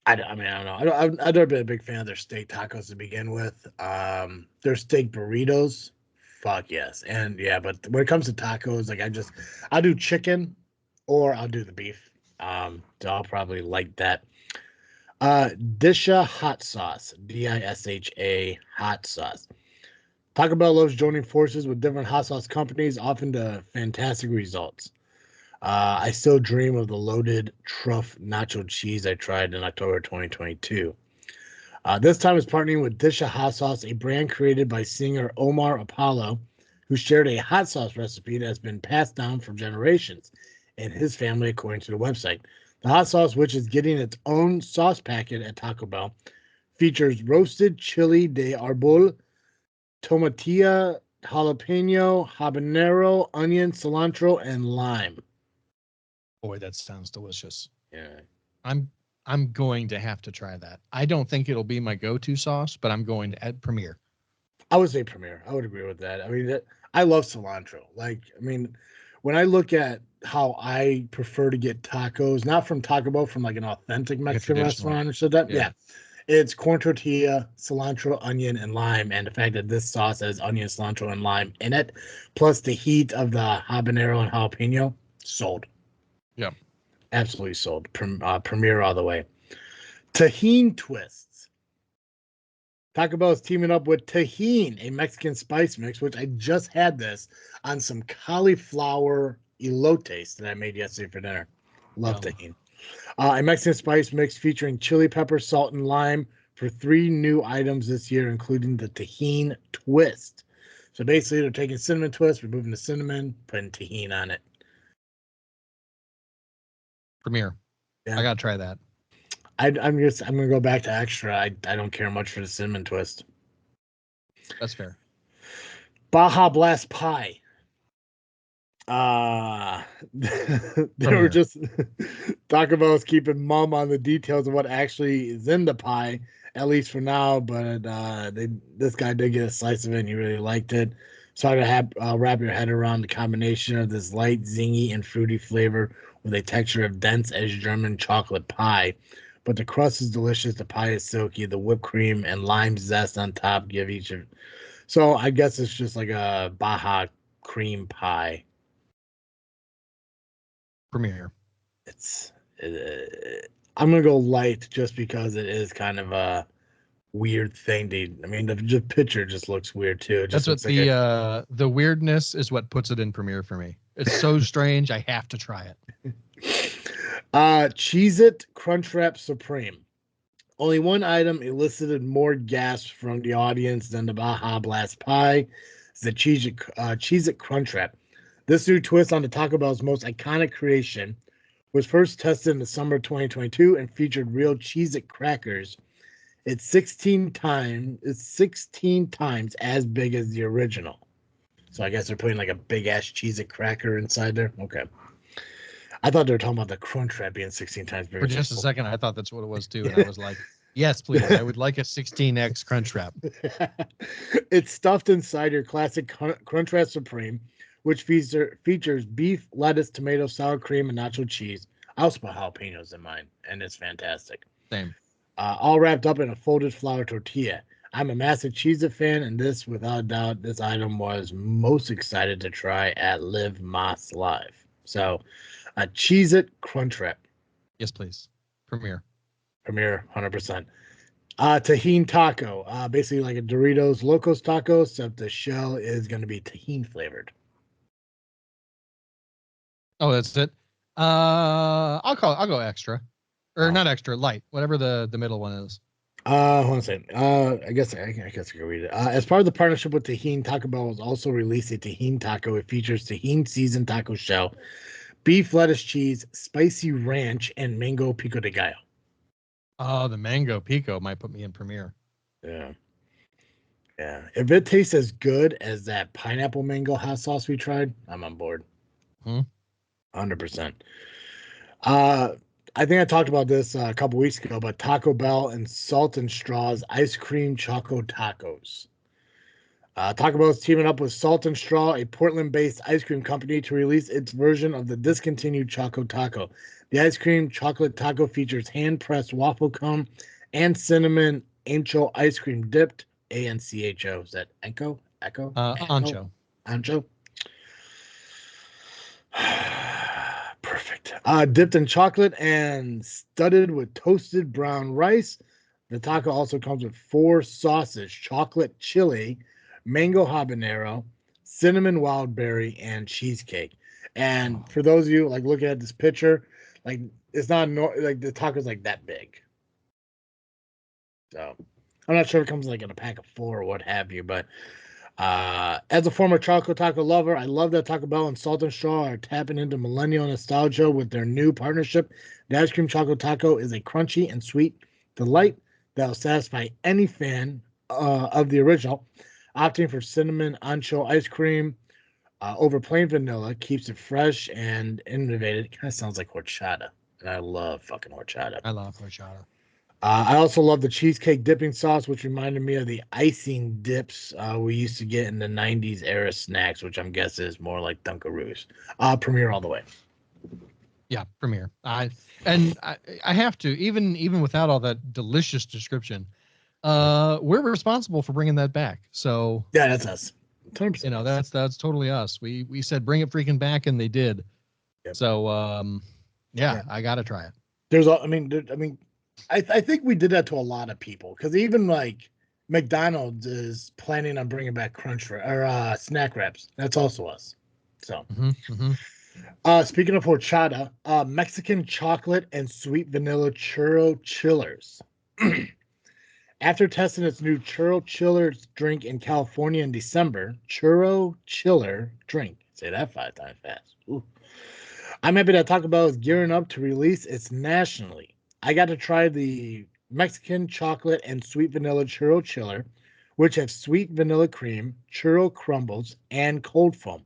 I don't know. I've never been a big fan of their steak tacos to begin with. Their steak burritos, fuck yes, and yeah. But when it comes to tacos, I do chicken, or I'll do the beef. So I'll probably like that. Disha hot sauce, DISHA hot sauce. Taco Bell loves joining forces with different hot sauce companies, often to fantastic results. I still dream of the loaded truff nacho cheese I tried in October 2022. This time it's partnering with Disha Hot Sauce, a brand created by singer Omar Apollo, who shared a hot sauce recipe that has been passed down for generations in his family, according to the website. The hot sauce, which is getting its own sauce packet at Taco Bell, features roasted chili de arbol, tomatilla, jalapeno, habanero, onion, cilantro, and lime. Boy, that sounds delicious. Yeah. I'm going to have to try that. I don't think it'll be my go-to sauce, but I'm going to add Premier. I would say Premier. I would agree with that. I mean, I love cilantro. When I look at how I prefer to get tacos, not from Taco Bell, from an authentic Mexican restaurant or so that, yeah. It's corn tortilla, cilantro, onion, and lime. And the fact that this sauce has onion, cilantro, and lime in it, plus the heat of the habanero and jalapeno, sold. Yeah. Absolutely sold. Premier all the way. Tajin twists. Taco Bell is teaming up with Tajin, a Mexican spice mix, which I just had this on some cauliflower elotes that I made yesterday for dinner. Love Tajin. A Mexican spice mix featuring chili pepper, salt, and lime for 3 new items this year, including the Tajin twist. So basically, they're taking cinnamon twist, removing the cinnamon, putting Tajin on it. Premier. Yeah. I gotta try that. I'm gonna go back to extra. I don't care much for the cinnamon twist. That's fair. Baja Blast pie. They were just Taco Bell's keeping mum on the details of what actually is in the pie, at least for now. But this guy did get a slice of it, and he really liked it. So I have wrap your head around the combination of this light, zingy, and fruity flavor with a texture of dense as German chocolate pie. But the crust is delicious. The pie is silky. The whipped cream and lime zest on top give each of. So I guess it's just like a Baja cream pie. Premier. I'm gonna go light just because it is kind of a weird thing. The picture just looks weird too. It just That's what the weirdness is what puts it in Premier for me. It's so strange. I have to try it. Cheez-It Crunchwrap Supreme. Only one item elicited more gasps from the audience than the Baja Blast Pie. It's the Cheez-It Crunchwrap. This new twist on the Taco Bell's most iconic creation was first tested in the summer of 2022 and featured real Cheez-It crackers. It's 16 times as big as the original. So I guess they're putting like a big ass Cheez-It cracker inside there. Okay. I thought they were talking about the Crunchwrap being 16 times bigger. For just a second, I thought that's what it was too, and I was like, "Yes, please. I would like a 16x Crunchwrap." It's stuffed inside your classic Crunchwrap Supreme, which features beef, lettuce, tomato, sour cream, and nacho cheese. I also put jalapenos in mine, and it's fantastic. Same. All wrapped up in a folded flour tortilla. I'm a massive Cheez-It fan, and this, without a doubt, this item was most excited to try at Live Moss Live. So, a Cheez-It Crunchwrap. Yes, please. Premier, 100%. Tahini taco, basically like a Doritos Locos taco, except the shell is going to be tahini flavored. Oh, that's it. I'll go extra, or not extra, light, whatever the middle one is. Hold on a second. I guess I can read it. As part of the partnership with Tahini, Taco Bell has also released a Tahini taco. It features Tahini seasoned taco shell, beef, lettuce, cheese, spicy ranch, and mango pico de gallo. Oh, the mango pico might put me in premier. Yeah. If it tastes as good as that pineapple mango hot sauce we tried, I'm on board. 100%. I think I talked about this a couple weeks ago, but Taco Bell and Salt and Straw's ice cream choco tacos. Taco Bell is teaming up with Salt and Straw, a Portland-based ice cream company, to release its version of the discontinued Choco Taco. The ice cream chocolate taco features hand-pressed waffle cone and cinnamon ancho ice cream dipped. ANCHO. Is that Echo? Echo? Ancho. Ancho. Perfect. Dipped in chocolate and studded with toasted brown rice. The taco also comes with 4 sauces: chocolate chili, mango habanero, cinnamon wild berry, and cheesecake. And for those of you like looking at this picture, like it's not like the taco's like that big. So I'm not sure if it comes like in a pack of 4 or what have you, but as a former Choco Taco lover, I love that Taco Bell and Salt and Straw are tapping into millennial nostalgia with their new partnership. The ice cream Choco Taco is a crunchy and sweet delight that will satisfy any fan of the original. Opting for cinnamon ancho ice cream over plain vanilla keeps it fresh and innovative. It kind of sounds like horchata, and I love fucking horchata. I love horchata. I also love the cheesecake dipping sauce, which reminded me of the icing dips we used to get in the 90s era snacks, which I'm guessing is more like Dunkaroos. Premier all the way. Yeah, premier. I have to, even without all that delicious description, we're responsible for bringing that back. So yeah, that's us. 100%. You know, that's totally us. We said bring it freaking back, and they did. Yep. So yeah, I gotta try it. I think we did that to a lot of people, because even like McDonald's is planning on bringing back Crunch or snack wraps. That's also us. So, speaking of horchata, Mexican chocolate and sweet vanilla churro chillers. After testing its new churro chiller drink in California in December, churro chiller drink. Say that 5 times fast. Ooh. I'm happy that Taco Bell is gearing up to release its nationally. I got to try the Mexican chocolate and sweet vanilla churro chiller, which have sweet vanilla cream, churro crumbles, and cold foam.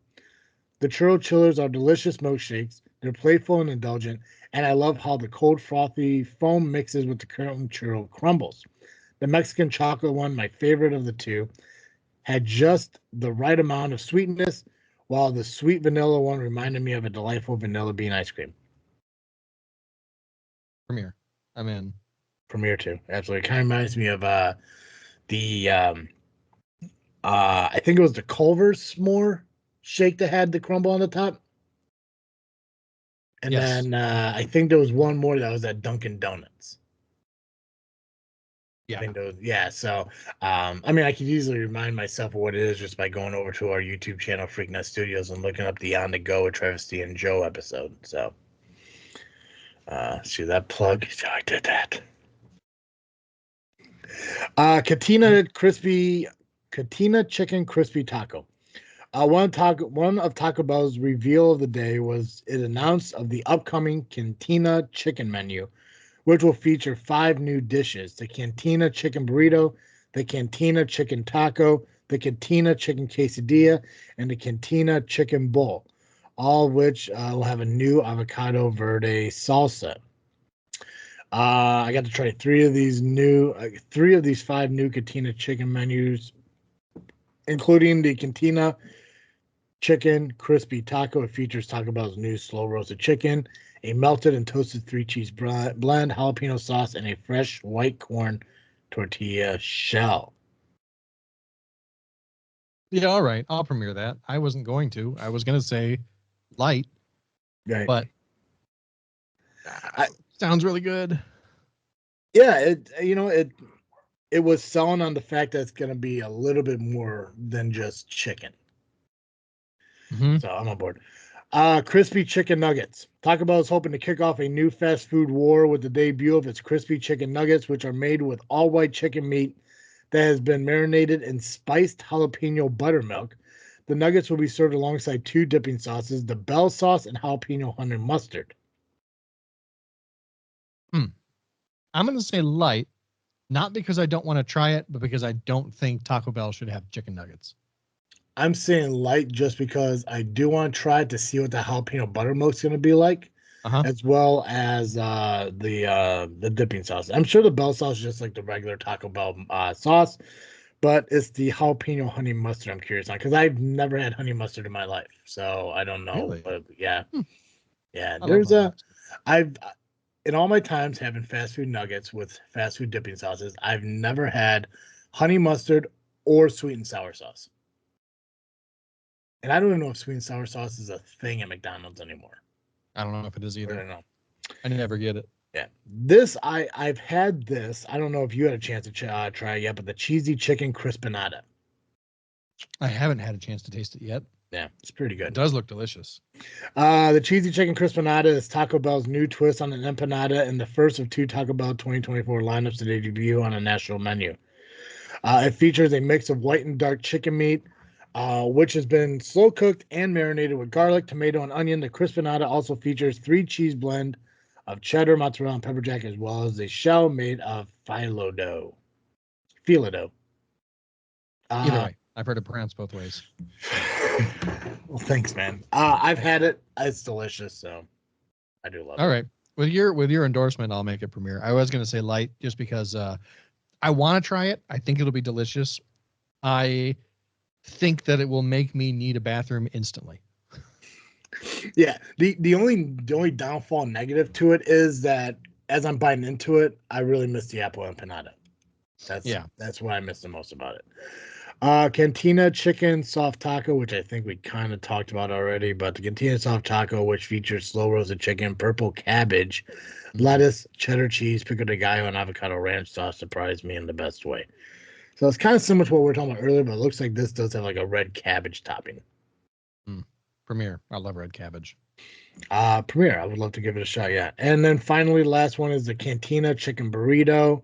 The churro chillers are delicious milkshakes. They're playful and indulgent, and I love how the cold frothy foam mixes with the current churro crumbles. The Mexican chocolate one, my favorite of the two, had just the right amount of sweetness, while the sweet vanilla one reminded me of a delightful vanilla bean ice cream. Premier. I'm in. Premier too. Absolutely. It kind of reminds me of I think it was the Culver's s'more shake that had the crumble on the top. And then I think there was one more that was at Dunkin' Donuts. Yeah. I think those, yeah. So, I mean, I could easily remind myself of what it is just by going over to our YouTube channel, Freakin Studios, and looking up the On the Go with Travis D and Joe episode. So, See that plug? See how I did that. Katina Chicken Crispy Taco. One of Taco Bell's reveal of the day was it announced of the upcoming Cantina Chicken menu, which will feature 5 new dishes: the Cantina Chicken Burrito, the Cantina Chicken Taco, the Cantina Chicken Quesadilla, and the Cantina Chicken Bowl, all of which will have a new avocado verde salsa. I got to try 3 of these 5 new Cantina Chicken menus, including the Cantina Chicken Crispy Taco. It features Taco Bell's new slow roasted chicken, a melted and toasted 3-cheese blend, jalapeno sauce, and a fresh white corn tortilla shell. Yeah, all right. I'll premiere that. I wasn't going to. I was going to say light, Right. but sounds really good. Yeah, it was selling on the fact that it's going to be a little bit more than just chicken. Mm-hmm. So I'm on board. Crispy chicken nuggets. Taco Bell is hoping to kick off a new fast food war with the debut of its crispy chicken nuggets, which are made with all white chicken meat that has been marinated in spiced jalapeno buttermilk. The nuggets will be served alongside 2 dipping sauces, the Bell sauce and jalapeno honey mustard. I'm going to say light, not because I don't want to try it, but because I don't think Taco Bell should have chicken nuggets. I'm saying light just because I do want to try it to see what the jalapeno buttermilk's going to be like, as well as the dipping sauce. I'm sure the Bell sauce is just like the regular Taco Bell sauce, but it's the jalapeno honey mustard I'm curious on, because I've never had honey mustard in my life, so I don't know. Really? But yeah, yeah. I love honey mustard. I've in all my times having fast food nuggets with fast food dipping sauces, I've never had honey mustard or sweet and sour sauce. And I don't even know if sweet and sour sauce is a thing at McDonald's anymore. I don't know if it is either. I don't know. I never get it. Yeah, I've had this. I don't know if you had a chance to try it yet, but the cheesy chicken crispinata. I haven't had a chance to taste it yet. Yeah, it's pretty It good. does look delicious. The cheesy chicken crispinata is Taco Bell's new twist on an empanada and the first of 2 Taco Bell 2024 lineups to debut on a national menu. It features a mix of white and dark chicken meat, which has been slow cooked and marinated with garlic, tomato, and onion. The crispinata also features 3 cheese blend of cheddar, mozzarella, and pepper jack, as well as a shell made of phyllo dough. Either way, I've heard it pronounced both ways. Well, thanks, man. I've had it. It's delicious, so I do love it. All right. With your endorsement, I'll make it premiere. I was going to say light just because I want to try it. I think it'll be delicious. I think that it will make me need a bathroom instantly. Yeah. The only downfall negative to it is that as I'm biting into it, I really miss the apple empanada. That's what I miss the most about it. Cantina Chicken Soft Taco, which I think we kind of talked about already, but the Cantina Soft Taco, which features slow roasted chicken, purple cabbage, lettuce, cheddar cheese, pico de gallo, and avocado ranch sauce, surprised me in the best way. So it's kind of similar to what we were talking about earlier, but it looks like this does have like a red cabbage topping. Premier. I love red cabbage. Premier. I would love to give it a shot, yeah. And then finally, last one is the Cantina Chicken Burrito.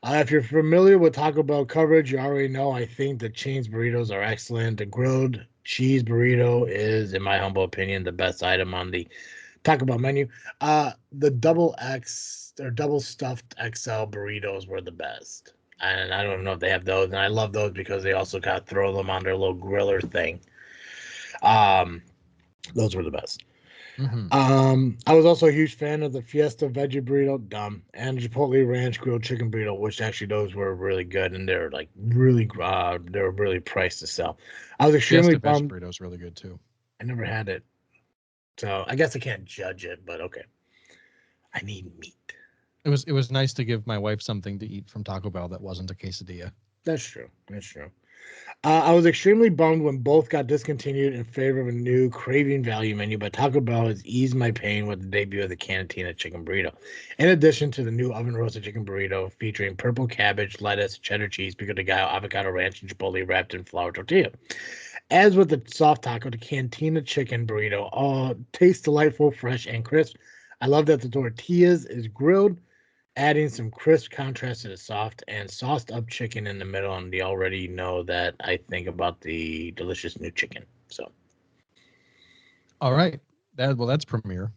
If you're familiar with Taco Bell coverage, you already know I think the chain's burritos are excellent. The grilled cheese burrito is, in my humble opinion, the best item on the Taco Bell menu. The double X or double stuffed XL burritos were the best. And I don't even know if they have those. And I love those because they also got to throw them on their little griller thing. Those were the best. I was also a huge fan of the Fiesta Veggie Burrito, and Chipotle Ranch Grilled Chicken Burrito, which actually those were really good, and they're like really, they were really priced to sell. I was extremely Fiesta bummed. Veggie Burrito is really good too. I never had it, so I guess I can't judge it, but okay. I need meat. It was nice to give my wife something to eat from Taco Bell that wasn't a quesadilla. That's true. I was extremely bummed when both got discontinued in favor of a new craving value menu, but Taco Bell has eased my pain with the debut of the Cantina Chicken Burrito. In addition to the new oven roasted chicken burrito featuring purple cabbage, lettuce, cheddar cheese, pico de gallo, avocado ranch, and chipotle wrapped in flour tortilla. As with the soft taco, the Cantina Chicken Burrito tastes delightful, fresh, and crisp. I love that the tortillas is grilled, adding some crisp contrast to the soft and sauced up chicken in the middle. And you already know that I think about the delicious new chicken. So All right. That's premiere.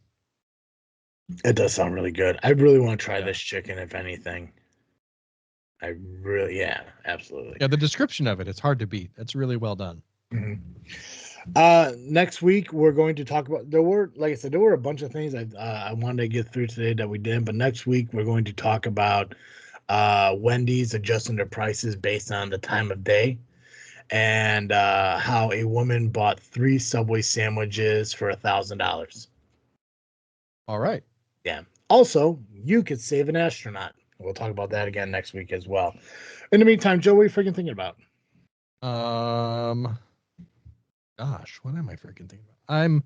it does sound really good. I really want to try Yeah. this chicken, if anything. I really, yeah, absolutely. Yeah, the description of it's hard to beat. It's really well done. Next week we're going to talk about. There were, like I said, there were a bunch of things I wanted to get through today that we didn't. But next week we're going to talk about Wendy's adjusting their prices based on the time of day, and how a woman bought 3 Subway sandwiches for $1,000. All right. Yeah. Also, you could save an astronaut. We'll talk about that again next week as well. In the meantime, Joe, what are you freaking thinking about? Gosh, what am I freaking thinking about? I'm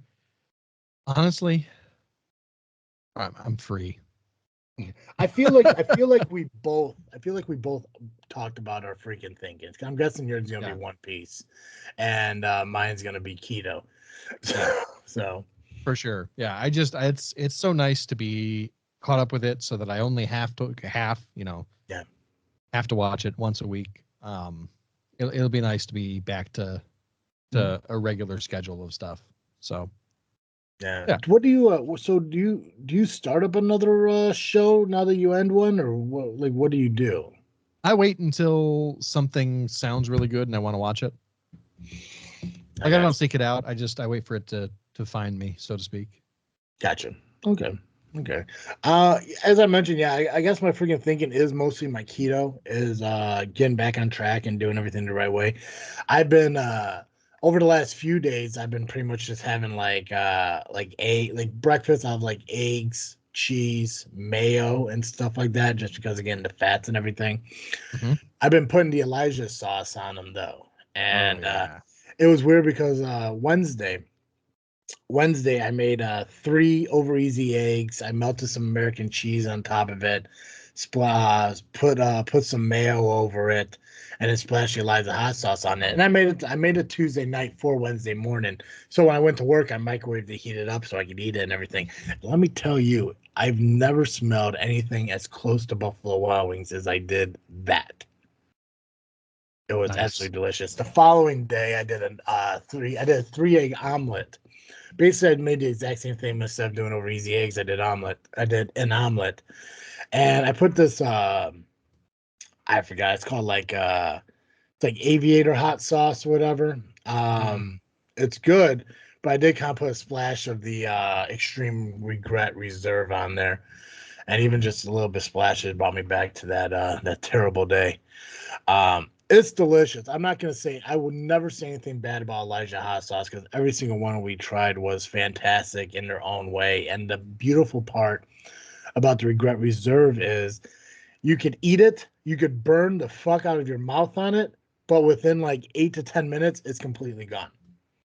honestly, I'm free. I feel like we both talked about our freaking thinking. I'm guessing yours is gonna be One Piece, and mine's gonna be keto. So For sure. Yeah. It's so nice to be caught up with it so that I only have to watch it once a week. It'll be nice to be back to a regular schedule of stuff. So yeah. What do you so do you start up another show now that you end one, or what do you do? I wait until something sounds really good and I want to watch it. I don't seek it out. I wait for it to find me, so to speak. Gotcha. Okay. As I mentioned, yeah, I guess my freaking thinking is mostly my keto is getting back on track and doing everything the right way. I've been over the last few days, I've been pretty much just having like breakfast. I have like eggs, cheese, mayo, and stuff like that, just because again the fats and everything. Mm-hmm. I've been putting the Elijah sauce on them though, and it was weird because Wednesday, I made 3 over easy eggs. I melted some American cheese on top of it, put some mayo over it, and then splashed Eliza hot sauce on it. And I made it Tuesday night for Wednesday morning. So when I went to work, I microwaved it, heated it up so I could eat it and everything. Let me tell you, I've never smelled anything as close to Buffalo Wild Wings as I did that. It was absolutely delicious. The following day, I did a 3-egg omelet. Basically, I made the exact same thing instead of doing over easy eggs. I did an omelet, and I put this. I forgot. It's called it's like aviator hot sauce, or whatever. It's good, but I did kind of put a splash of the extreme regret reserve on there, and even just a little bit splashes brought me back to that terrible day. It's delicious. I'm not gonna say I will never say anything bad about Elijah hot sauce because every single one we tried was fantastic in their own way. And the beautiful part about the regret reserve is you could eat it, you could burn the fuck out of your mouth on it, but within like 8 to 10 minutes, it's completely gone.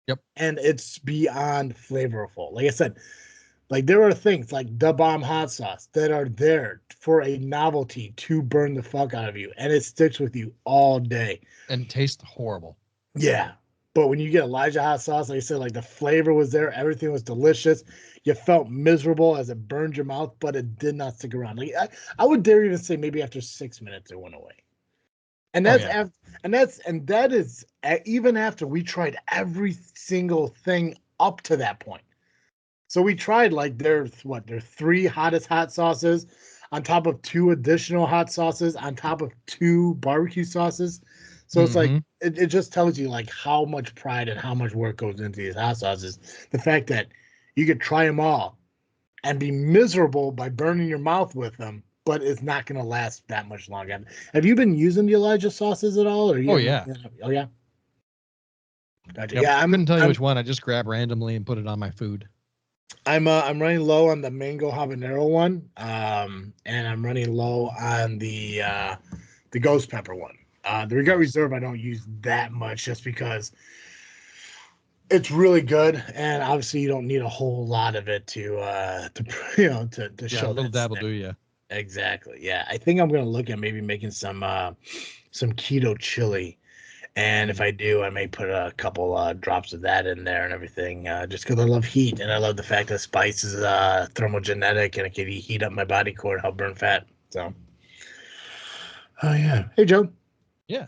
Yep. And it's beyond flavorful. Like I said, like there are things like the bomb hot sauce that are there for a novelty to burn the fuck out of you, and it sticks with you all day. And tastes horrible. Yeah, but when you get Elijah hot sauce, like I said, like the flavor was there, everything was delicious. You felt miserable as it burned your mouth, but it did not stick around. Like I would dare even say maybe after 6 minutes it went away. And that's that is even after we tried every single thing up to that point. So we tried like their 3 hottest hot sauces on top of 2 additional hot sauces on top of 2 barbecue sauces. So it's like it just tells you like how much pride and how much work goes into these hot sauces. The fact that you could try them all and be miserable by burning your mouth with them, but it's not going to last that much longer. Have you been using the Elijah sauces at all? Or Oh yeah. Oh yeah. Gotcha. Yep. Yeah, I couldn't tell you which one. I just grab randomly and put it on my food. I'm running low on the mango habanero one, and I'm running low on the ghost pepper one. The regret reserve I don't use that much just because it's really good, and obviously you don't need a whole lot of it to show. A little that dab will stick. do you. Exactly. Yeah, I think I'm gonna look at maybe making some keto chili And if I do, I may put a couple drops of that in there and everything, just because I love heat and I love the fact that spice is thermogenetic and it can heat up my body core and help burn fat. So, oh yeah. Hey Joe. Yeah.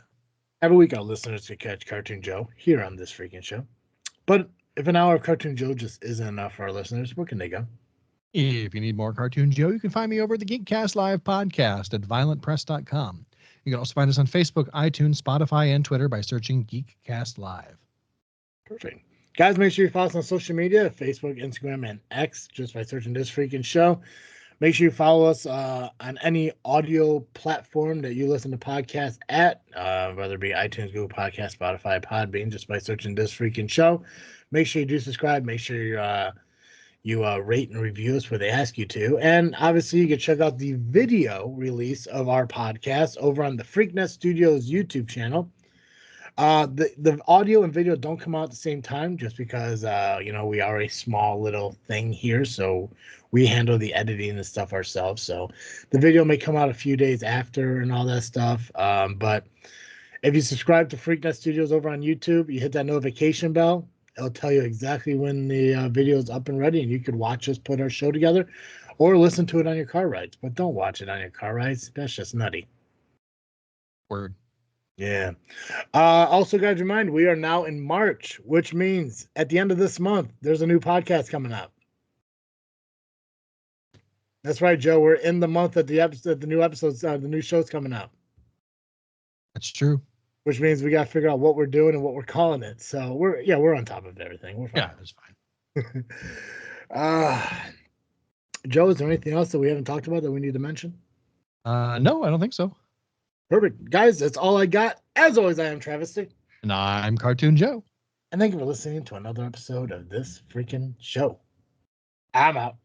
Every week our listeners can catch Cartoon Joe here on this freaking show. But if an hour of Cartoon Joe just isn't enough for our listeners, where can they go? If you need more Cartoon Joe, you can find me over at the Geekcast Live podcast at violentpress.com. You can also find us on Facebook, iTunes, Spotify, and Twitter by searching Geekcast Live. Perfect. Guys, make sure you follow us on social media, Facebook, Instagram, and X, just by searching This Freaking Show. Make sure you follow us on any audio platform that you listen to podcasts at, whether it be iTunes, Google Podcasts, Spotify, Podbean, just by searching This Freaking Show. Make sure you do subscribe. Make sure you rate and review us where they ask you to. And obviously, you can check out the video release of our podcast over on the Freaknet Studios YouTube channel. The audio and video don't come out at the same time just because we are a small little thing here, so we handle the editing and stuff ourselves. So the video may come out a few days after and all that stuff. But if you subscribe to Freaknet Studios over on YouTube, you hit that notification bell. It'll tell you exactly when the video is up and ready, and you could watch us put our show together, or listen to it on your car rides. But don't watch it on your car rides. That's just nutty. Word. Yeah. Also, guys, remind we are now in March, which means at the end of this month, there's a new podcast coming out. That's right, Joe. We're in the month that the new episodes, the new show's coming out. That's true. Which means we got to figure out what we're doing and what we're calling it. So we're on top of everything. We're fine. Yeah, that's fine. Joe, is there anything else that we haven't talked about that we need to mention? No, I don't think so. Perfect. Guys, that's all I got. As always, I am Travesty. And I'm Cartoon Joe. And thank you for listening to another episode of This Freaking Show. I'm out.